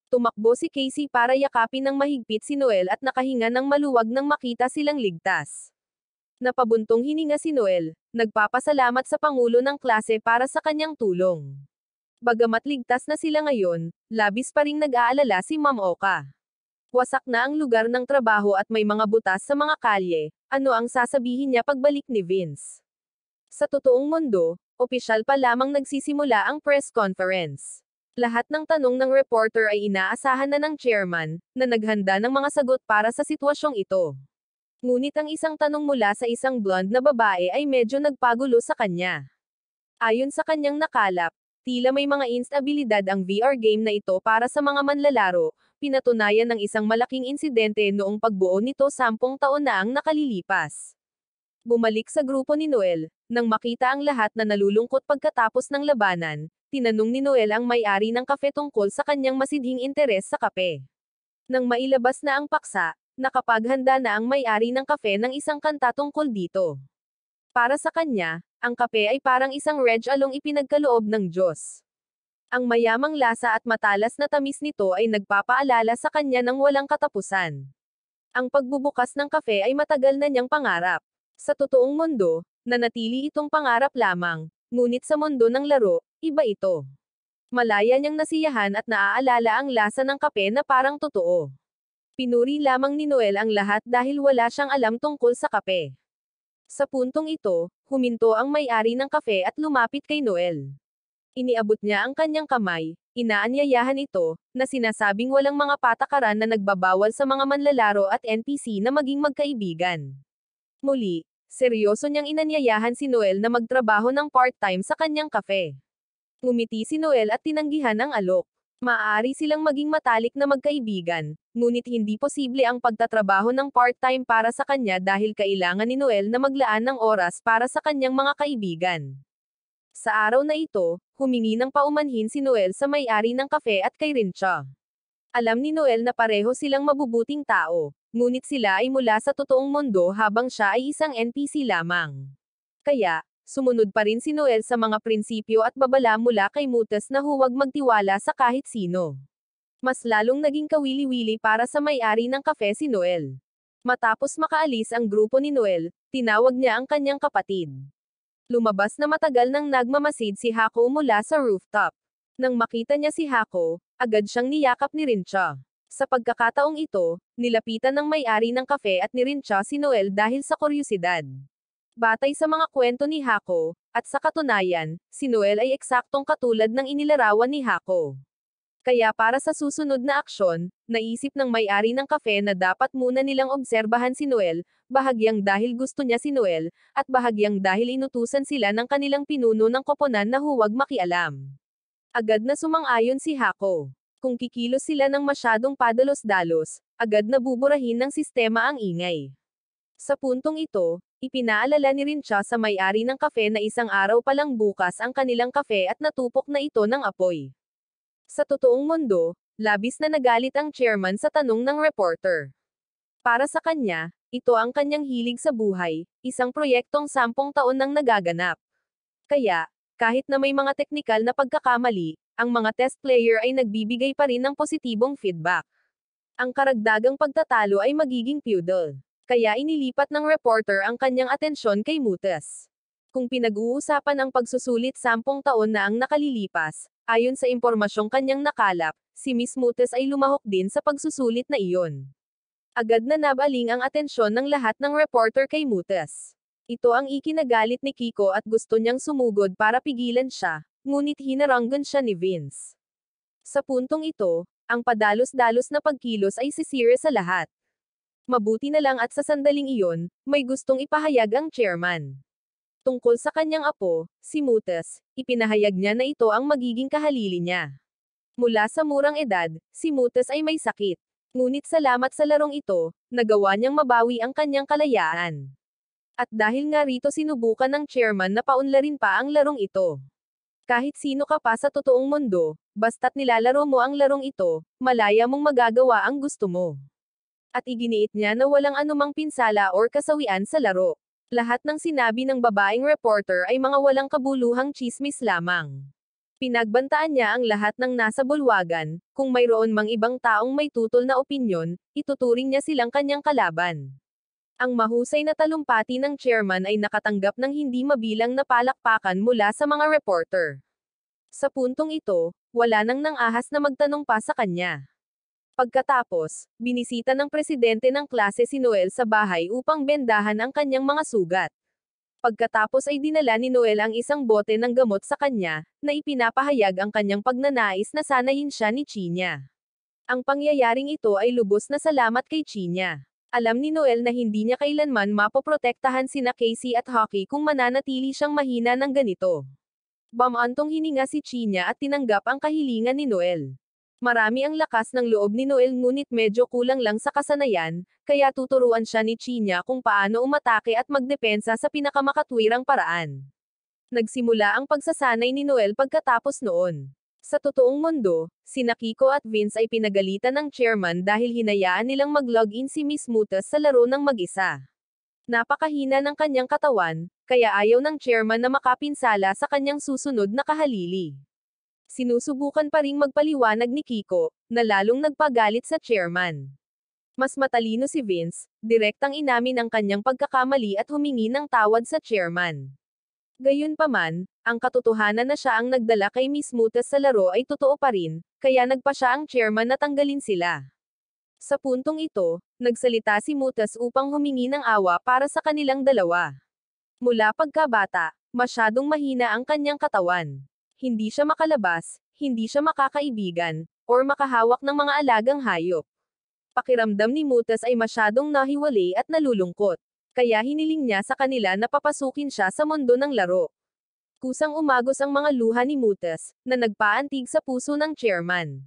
Tumakbo si Casey para yakapin ng mahigpit si Noel at nakahinga ng maluwag nang makita silang ligtas. Napabuntong hininga si Noel, nagpapasalamat sa pangulo ng klase para sa kanyang tulong. Bagamat ligtas na sila ngayon, labis pa ring nag-aalala si Ma'am Oka. Wasak na ang lugar ng trabaho at may mga butas sa mga kalye, ano ang sasabihin niya pagbalik ni Vince? Sa totoong mundo, opisyal pa lamang nagsisimula ang press conference. Lahat ng tanong ng reporter ay inaasahan na ng chairman, na naghanda ng mga sagot para sa sitwasyong ito. Ngunit ang isang tanong mula sa isang blonde na babae ay medyo nagpagulo sa kanya. Ayon sa kanyang nakalap, tila may mga instabilidad ang VR game na ito para sa mga manlalaro, pinatunayan ng isang malaking insidente noong pagbuo nito 10 taon na ang nakalilipas. Bumalik sa grupo ni Noel, nang makita ang lahat na nalulungkot pagkatapos ng labanan, tinanong ni Noel ang may-ari ng kafe tungkol sa kanyang masidhing interes sa kape. Nang mailabas na ang paksa, nakapaghanda na ang may-ari ng kafe ng isang kanta tungkol dito. Para sa kanya, ang kape ay parang isang along ipinagkaloob ng Diyos. Ang mayamang lasa at matalas na tamis nito ay nagpapaalala sa kanya ng walang katapusan. Ang pagbubukas ng kafe ay matagal na niyang pangarap. Sa totoong mundo, nanatili itong pangarap lamang, ngunit sa mundo ng laro, iba ito. Malaya niyang nasiyahan at naaalala ang lasa ng kape na parang totoo. Pinuri lamang ni Noel ang lahat dahil wala siyang alam tungkol sa kape. Sa puntong ito, huminto ang may-ari ng kafe at lumapit kay Noel. Iniabot niya ang kanyang kamay, inaanyayahan ito, na sinasabing walang mga patakaran na nagbabawal sa mga manlalaro at NPC na maging magkaibigan. Muli, seryoso niyang inanyayahan si Noel na magtrabaho ng part-time sa kanyang kafe. Ngumiti si Noel at tinanggihan ang alok. Maaari silang maging matalik na magkaibigan, ngunit hindi posible ang pagtatrabaho ng part-time para sa kanya dahil kailangan ni Noel na maglaan ng oras para sa kanyang mga kaibigan. Sa araw na ito, humingi ng paumanhin si Noel sa may-ari ng kafe at kay Rincha. Alam ni Noel na pareho silang mabubuting tao, ngunit sila ay mula sa totoong mundo habang siya ay isang NPC lamang. Kaya, sumunod pa rin si Noel sa mga prinsipyo at babala mula kay Mutas na huwag magtiwala sa kahit sino. Mas lalong naging kawili-wili para sa may-ari ng kafe si Noel. Matapos makaalis ang grupo ni Noel, tinawag niya ang kanyang kapatid. Lumabas na matagal nang nagmamasid si Hako mula sa rooftop. Nang makita niya si Hako, agad siyang niyakap ni Rincha. Sa pagkakataong ito, nilapitan ng may-ari ng kafe at ni Rincha si Noel dahil sa kuryosidad. Batay sa mga kwento ni Hako, at sa katunayan, si Noel ay eksaktong katulad ng inilarawan ni Hako. Kaya para sa susunod na aksyon, naisip ng may-ari ng kafe na dapat muna nilang obserbahan si Noel, bahagyang dahil gusto niya si Noel, at bahagyang dahil inutusan sila ng kanilang pinuno ng koponan na huwag makialam. Agad na sumang-ayon si Hako. Kung kikilos sila ng masyadong padalos-dalos, agad na buburahin ng sistema ang ingay. Sa puntong ito, ipinaalala ni Rincha sa may-ari ng kafe na isang araw pa lang bukas ang kanilang kafe at natupok na ito ng apoy. Sa totoong mundo, labis na nagalit ang chairman sa tanong ng reporter. Para sa kanya, ito ang kanyang hilig sa buhay, isang proyektong 10 taon nang nagaganap. Kaya, kahit na may mga teknikal na pagkakamali, ang mga test player ay nagbibigay pa rin ng positibong feedback. Ang karagdagang pagtatalo ay magiging feudal. Kaya inilipat ng reporter ang kanyang atensyon kay Mutas. Kung pinag-uusapan ang pagsusulit 10 taon na ang nakalilipas, ayon sa impormasyong kanyang nakalap, si Miss Mutas ay lumahok din sa pagsusulit na iyon. Agad na nabaling ang atensyon ng lahat ng reporter kay Mutas. Ito ang ikinagalit ni Kiko at gusto niyang sumugod para pigilan siya, ngunit hinaranggan siya ni Vince. Sa puntong ito, ang padalos-dalos na pagkilos ay sisira sa lahat. Mabuti na lang at sa sandaling iyon, may gustong ipahayag ang chairman. Tungkol sa kanyang apo, si Mutas, ipinahayag niya na ito ang magiging kahalili niya. Mula sa murang edad, si Mutas ay may sakit. Ngunit salamat sa larong ito, nagawa niyang mabawi ang kanyang kalayaan. At dahil nga rito sinubukan ng chairman na paunlarin pa ang larong ito. Kahit sino ka pa sa totoong mundo, basta't nilalaro mo ang larong ito, malaya mong magagawa ang gusto mo. At iginiit niya na walang anumang pinsala or kasawian sa laro. Lahat ng sinabi ng babaeng reporter ay mga walang kabuluhang tsismis lamang. Pinagbantaan niya ang lahat ng nasa bulwagan, kung mayroon mang ibang taong may tutol na opinyon, ituturing niya silang kanyang kalaban. Ang mahusay na talumpati ng chairman ay nakatanggap ng hindi mabilang na palakpakan mula sa mga reporter. Sa puntong ito, wala nang ahas na magtanong pa sa kanya. Pagkatapos, binisita ng presidente ng klase si Noel sa bahay upang bendahan ang kanyang mga sugat. Pagkatapos ay dinala ni Noel ang isang bote ng gamot sa kanya, na ipinapahayag ang kanyang pagnanais na sanayin siya ni Chinya. Ang pangyayaring ito ay lubos na salamat kay Chinya. Alam ni Noel na hindi niya kailanman mapoprotektahan sina Casey at Hockey kung mananatili siyang mahina ng ganito. Bumantong hininga si Chinya at tinanggap ang kahilingan ni Noel. Marami ang lakas ng loob ni Noel ngunit medyo kulang lang sa kasanayan, kaya tuturuan siya ni Chinya kung paano umatake at magdepensa sa pinakamakatwirang paraan. Nagsimula ang pagsasanay ni Noel pagkatapos noon. Sa totoong mundo, sina Kiko at Vince ay pinagalitan ng chairman dahil hinayaan nilang mag-login si Miss Mutas sa laro ng mag-isa. Napakahina ng kanyang katawan, kaya ayaw ng chairman na makapinsala sa kanyang susunod na kahalili. Sinusubukan pa ring magpaliwanag ni Kiko, na lalong nagpagalit sa chairman. Mas matalino si Vince, direktang inamin ang kanyang pagkakamali at humingi ng tawad sa chairman. Gayunpaman, ang katotohanan na siya ang nagdala kay Miss Mutas sa laro ay totoo pa rin, kaya nagpa siya ang chairman na tanggalin sila. Sa puntong ito, nagsalita si Mutas upang humingi ng awa para sa kanilang dalawa. Mula pagkabata, masyadong mahina ang kanyang katawan. Hindi siya makalabas, hindi siya makakaibigan, or makahawak ng mga alagang hayop. Pakiramdam ni Mutas ay masyadong nahiwalay at nalulungkot. Kaya hiniling niya sa kanila na papasukin siya sa mundo ng laro. Kusang umagos ang mga luha ni Mutas, na nagpaantig sa puso ng chairman.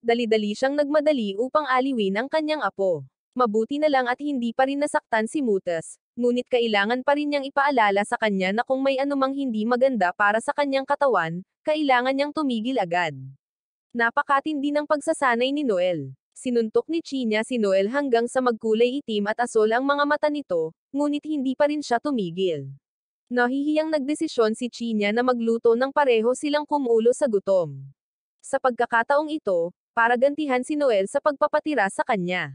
Dali-dali siyang nagmadali upang aliwin ang kanyang apo. Mabuti na lang at hindi pa rin nasaktan si Mutas, ngunit kailangan pa rin niyang ipaalala sa kanya na kung may anumang hindi maganda para sa kanyang katawan, kailangan niyang tumigil agad. Napakatindi ng pagsasanay ni Noel. Sinuntok ni Chinya si Noel hanggang sa magkulay itim at asol ang mga mata nito, ngunit hindi pa rin siya tumigil. Nahihiyang nagdesisyon si Chinya na magluto ng pareho silang kumulo sa gutom. Sa pagkakataong ito, para gantihan si Noel sa pagpapatira sa kanya.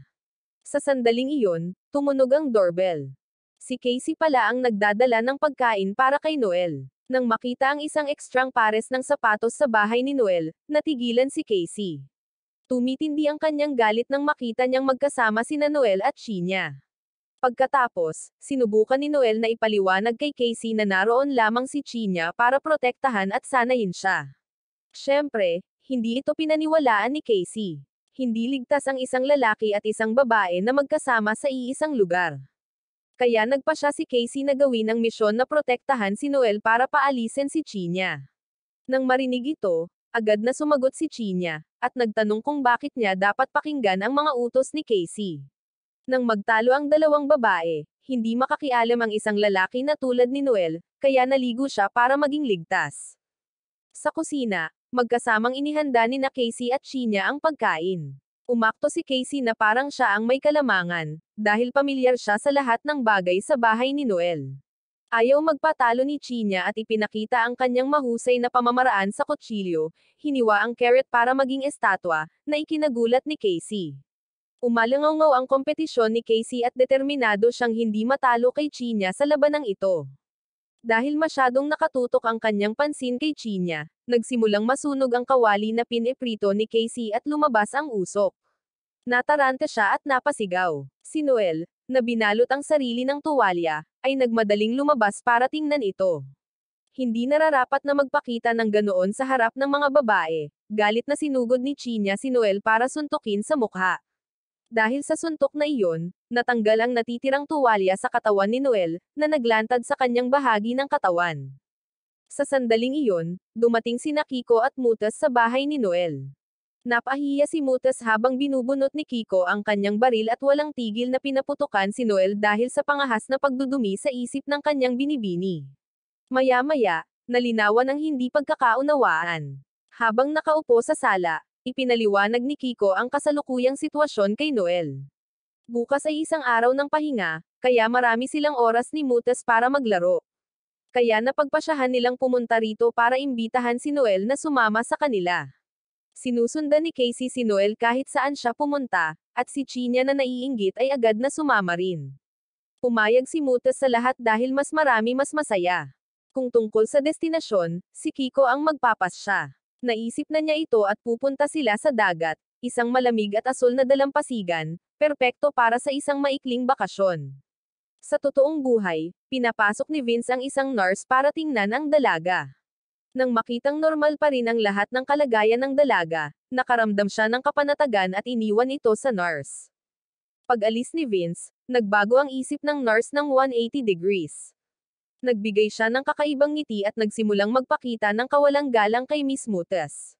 Sa sandaling iyon, tumunog ang doorbell. Si Casey pala ang nagdadala ng pagkain para kay Noel. Nang makita ang isang ekstrang pares ng sapatos sa bahay ni Noel, natigilan si Casey. Tumitindi ang kanyang galit nang makita niyang magkasama sina Noel at Chinya. Pagkatapos, sinubukan ni Noel na ipaliwanag kay Casey na naroon lamang si Chinya para protektahan at sanayin siya. Siyempre, hindi ito pinaniwalaan ni Casey. Hindi ligtas ang isang lalaki at isang babae na magkasama sa iisang lugar. Kaya nagpa siya si Casey na gawin ang misyon na protektahan si Noel para paalisin si Chinya. Nang marinig ito, agad na sumagot si Chinya, at nagtanong kung bakit niya dapat pakinggan ang mga utos ni Casey. Nang magtalo ang dalawang babae, hindi makakialam ang isang lalaki na tulad ni Noel, kaya naligo siya para maging ligtas. Sa kusina, magkasamang inihanda ni na Casey at Chinya ang pagkain. Umakto si Casey na parang siya ang may kalamangan, dahil pamilyar siya sa lahat ng bagay sa bahay ni Noel. Ayaw magpatalo ni Chinya at ipinakita ang kanyang mahusay na pamamaraan sa kutsilyo, hiniwa ang carrot para maging estatwa, na ikinagulat ni Casey. Umalangaw ang kompetisyon ni Casey at determinado siyang hindi matalo kay Chinya sa labanang ito. Dahil masyadong nakatutok ang kanyang pansin kay Chinya, nagsimulang masunog ang kawali na piniprito ni Casey at lumabas ang usok. Nataranta siya at napasigaw. Si Noel, na binalot ang sarili ng tuwalya, ay nagmadaling lumabas para tingnan ito. Hindi nararapat na magpakita ng ganoon sa harap ng mga babae. Galit na sinugod ni Chinya si Noel para suntukin sa mukha. Dahil sa suntok na iyon, natanggal ang natitirang tuwalya sa katawan ni Noel, na naglantad sa kanyang bahagi ng katawan. Sa sandaling iyon, dumating sina Kiko at Mutas sa bahay ni Noel. Napahiya si Mutas habang binubunot ni Kiko ang kanyang baril at walang tigil na pinaputukan si Noel dahil sa pangahas na pagdudumi sa isip ng kanyang binibini. Maya-maya, nalinawan ang hindi pagkakaunawaan. Habang nakaupo sa sala, ipinaliwanag ni Kiko ang kasalukuyang sitwasyon kay Noel. Bukas ay isang araw ng pahinga, kaya marami silang oras ni Mutas para maglaro. Kaya napagpasyahan nilang pumunta rito para imbitahan si Noel na sumama sa kanila. Sinusundan ni Casey si Noel kahit saan siya pumunta, at si Chinya na naiinggit ay agad na sumama rin. Pumayag si Mutas sa lahat dahil mas masaya. Kung tungkol sa destinasyon, si Kiko ang magpapasya. Naisip na niya ito at pupunta sila sa dagat, isang malamig at asul na dalampasigan, perpekto para sa isang maikling bakasyon. Sa totoong buhay, Pinapasok ni Vince ang isang nurse para tingnan ang dalaga. Nang makitang normal pa rin ang lahat ng kalagayan ng dalaga, nakaramdam siya ng kapanatagan at iniwan ito sa nurse. Pag-alis ni Vince, nagbago ang isip ng nurse ng 180 degrees. Nagbigay siya ng kakaibang ngiti at nagsimulang magpakita ng kawalang galang kay Miss Mutas.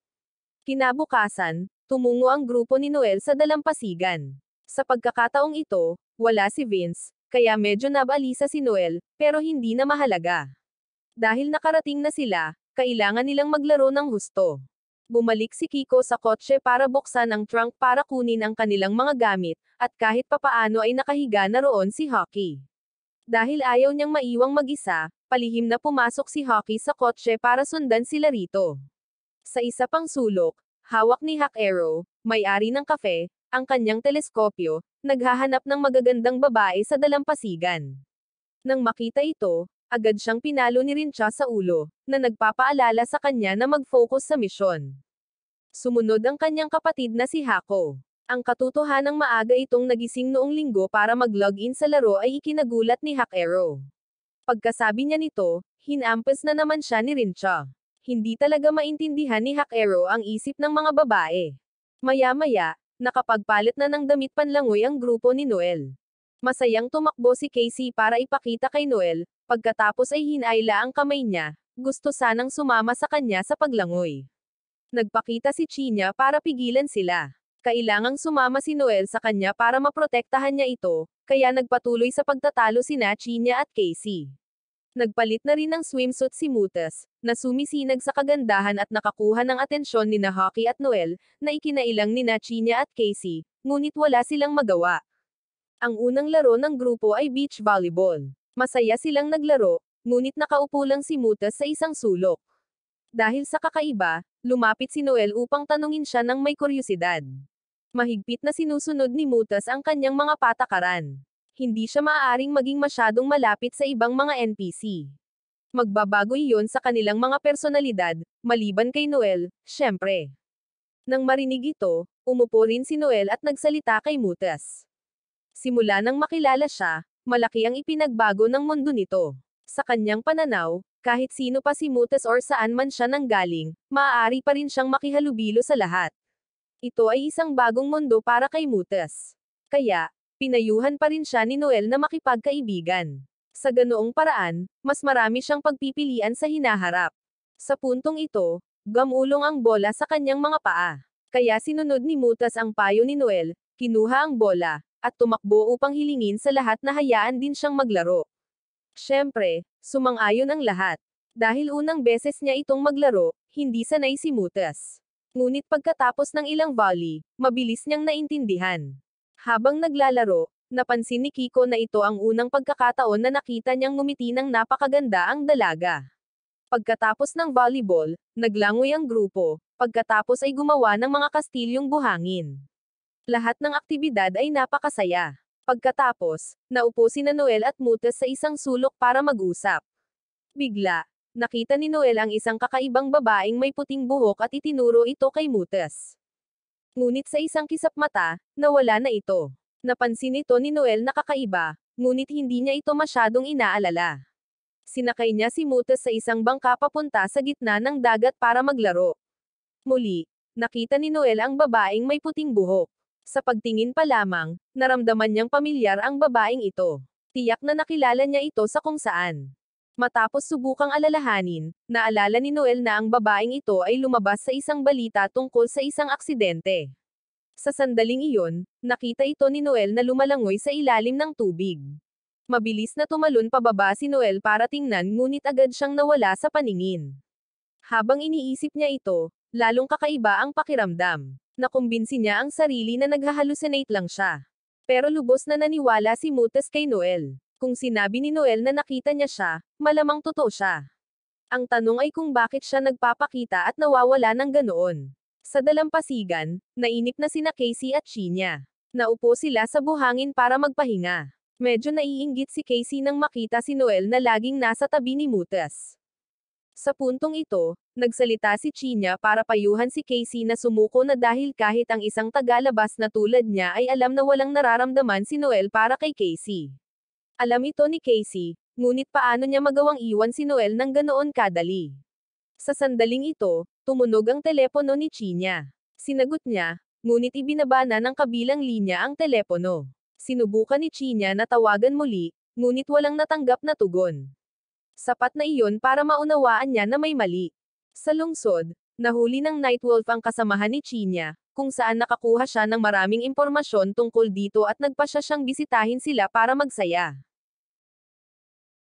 Kinabukasan, tumungo ang grupo ni Noel sa dalampasigan. Sa pagkakataong ito, wala si Vince, kaya medyo nabalisa si Noel, pero hindi na mahalaga. Dahil nakarating na sila, kailangan nilang maglaro ng husto. Bumalik si Kiko sa kotse para buksan ang trunk para kunin ang kanilang mga gamit, at kahit papaano ay nakahiga na roon si Hockey. Dahil ayaw niyang maiwang mag-isa, palihim na pumasok si Hockey sa kotse para sundan sila rito. Sa isa pang sulok, hawak ni Hack Arrow, may-ari ng kafe, ang kanyang teleskopyo, naghahanap ng magagandang babae sa dalampasigan. Nang makita ito, agad siyang pinalo ni Rincha sa ulo, na nagpapaalala sa kanya na mag-focus sa misyon. Sumunod ang kanyang kapatid na si Hako. Ang katotohanang maaga itong nagising noong linggo para mag-login sa laro ay ikinagulat ni Hack Arrow. Pagkasabi niya nito, hinampas na naman siya ni Rincha. Hindi talaga maintindihan ni Hack Arrow ang isip ng mga babae. Maya-maya, nakapagpalit na ng damit panlangoy ang grupo ni Noel. Masayang tumakbo si Casey para ipakita kay Noel, pagkatapos ay hinayla ang kamay niya, gusto sanang sumama sa kanya sa paglangoy. Nagpakita si Chinya para pigilan sila. Kailangang sumama si Noel sa kanya para maprotektahan niya ito, kaya nagpatuloy sa pagtatalo sina Chinya at Casey. Nagpalit na rin ng swimsuit si Mutas, na sumisinag sa kagandahan at nakakuha ng atensyon ni Hockey at Noel, na ikinailang ni Chinya at Casey, ngunit wala silang magawa. Ang unang laro ng grupo ay beach volleyball. Masaya silang naglaro, ngunit nakaupo lang si Mutas sa isang sulok. Dahil sa kakaiba, lumapit si Noel upang tanungin siya ng may kuryosidad. Mahigpit na sinusunod ni Mutas ang kanyang mga patakaran. Hindi siya maaaring maging masyadong malapit sa ibang mga NPC. Magbabago iyon sa kanilang mga personalidad, maliban kay Noel, syempre. Nang marinig ito, umupo rin si Noel at nagsalita kay Mutas. Simula nang makilala siya, malaki ang ipinagbago ng mundo nito. Sa kanyang pananaw, kahit sino pa si Mutas or saan man siya nanggaling, maaari pa rin siyang makihalubilo sa lahat. Ito ay isang bagong mundo para kay Mutas. Kaya, pinayuhan pa rin siya ni Noel na makipagkaibigan. Sa ganoong paraan, mas marami siyang pagpipilian sa hinaharap. Sa puntong ito, gamulong ang bola sa kanyang mga paa. Kaya sinunod ni Mutas ang payo ni Noel, kinuha ang bola, at tumakbo upang hilingin sa lahat na hayaan din siyang maglaro. Siyempre, sumang-ayon ang lahat. Dahil unang beses niya itong maglaro, hindi sanay si Mutas. Ngunit pagkatapos ng ilang volley, mabilis niyang naintindihan. Habang naglalaro, napansin ni Kiko na ito ang unang pagkakataon na nakita niyang ngumiti ng napakaganda ang dalaga. Pagkatapos ng volleyball, naglangoy ang grupo, pagkatapos ay gumawa ng mga kastilyong buhangin. Lahat ng aktibidad ay napakasaya. Pagkatapos, naupo sina Noel at Mutas sa isang sulok para mag-usap. Bigla, nakita ni Noel ang isang kakaibang babaeng may puting buhok at itinuro ito kay Mutas. Ngunit sa isang kisap mata, nawala na ito. Napansin ito ni Noel na kakaiba, ngunit hindi niya ito masyadong inaalala. Sinakay niya si Mutas sa isang bangka papunta sa gitna ng dagat para maglaro. Muli, nakita ni Noel ang babaeng may puting buhok. Sa pagtingin pa lamang, naramdaman niyang pamilyar ang babaeng ito. Tiyak na nakilala niya ito sa kung saan. Matapos subukang alalahanin, naalala ni Noel na ang babaeng ito ay lumabas sa isang balita tungkol sa isang aksidente. Sa sandaling iyon, nakita ito ni Noel na lumalangoy sa ilalim ng tubig. Mabilis na tumalon pababa si Noel para tingnan ngunit agad siyang nawala sa paningin. Habang iniisip niya ito, lalong kakaiba ang pakiramdam. Nakumbinsi niya ang sarili na naghahalusinate lang siya. Pero lubos na naniwala si Mutas kay Noel. Kung sinabi ni Noel na nakita niya siya, malamang totoo siya. Ang tanong ay kung bakit siya nagpapakita at nawawala ng ganoon. Sa dalampasigan, nainip na sina Casey at Chinya. Naupo sila sa buhangin para magpahinga. Medyo naiinggit si Casey nang makita si Noel na laging nasa tabi ni Mutas. Sa puntong ito, nagsalita si Chinya para payuhan si Casey na sumuko na dahil kahit ang isang tagalabas na tulad niya ay alam na walang nararamdaman si Noel para kay Casey. Alam ito ni Casey, ngunit paano niya magawang iwan si Noel ng ganoon kadali? Sa sandaling ito, tumunog ang telepono ni Chinya. Sinagot niya, ngunit ibinaba na ng kabilang linya ang telepono. Sinubukan ni Chinya na tawagan muli, ngunit walang natanggap na tugon. Sapat na iyon para maunawaan niya na may mali. Sa lungsod, nahuli ng Nightwolf ang kasamahan ni Chinya, kung saan nakakuha siya ng maraming impormasyon tungkol dito at nagpasya siyang bisitahin sila para magsaya.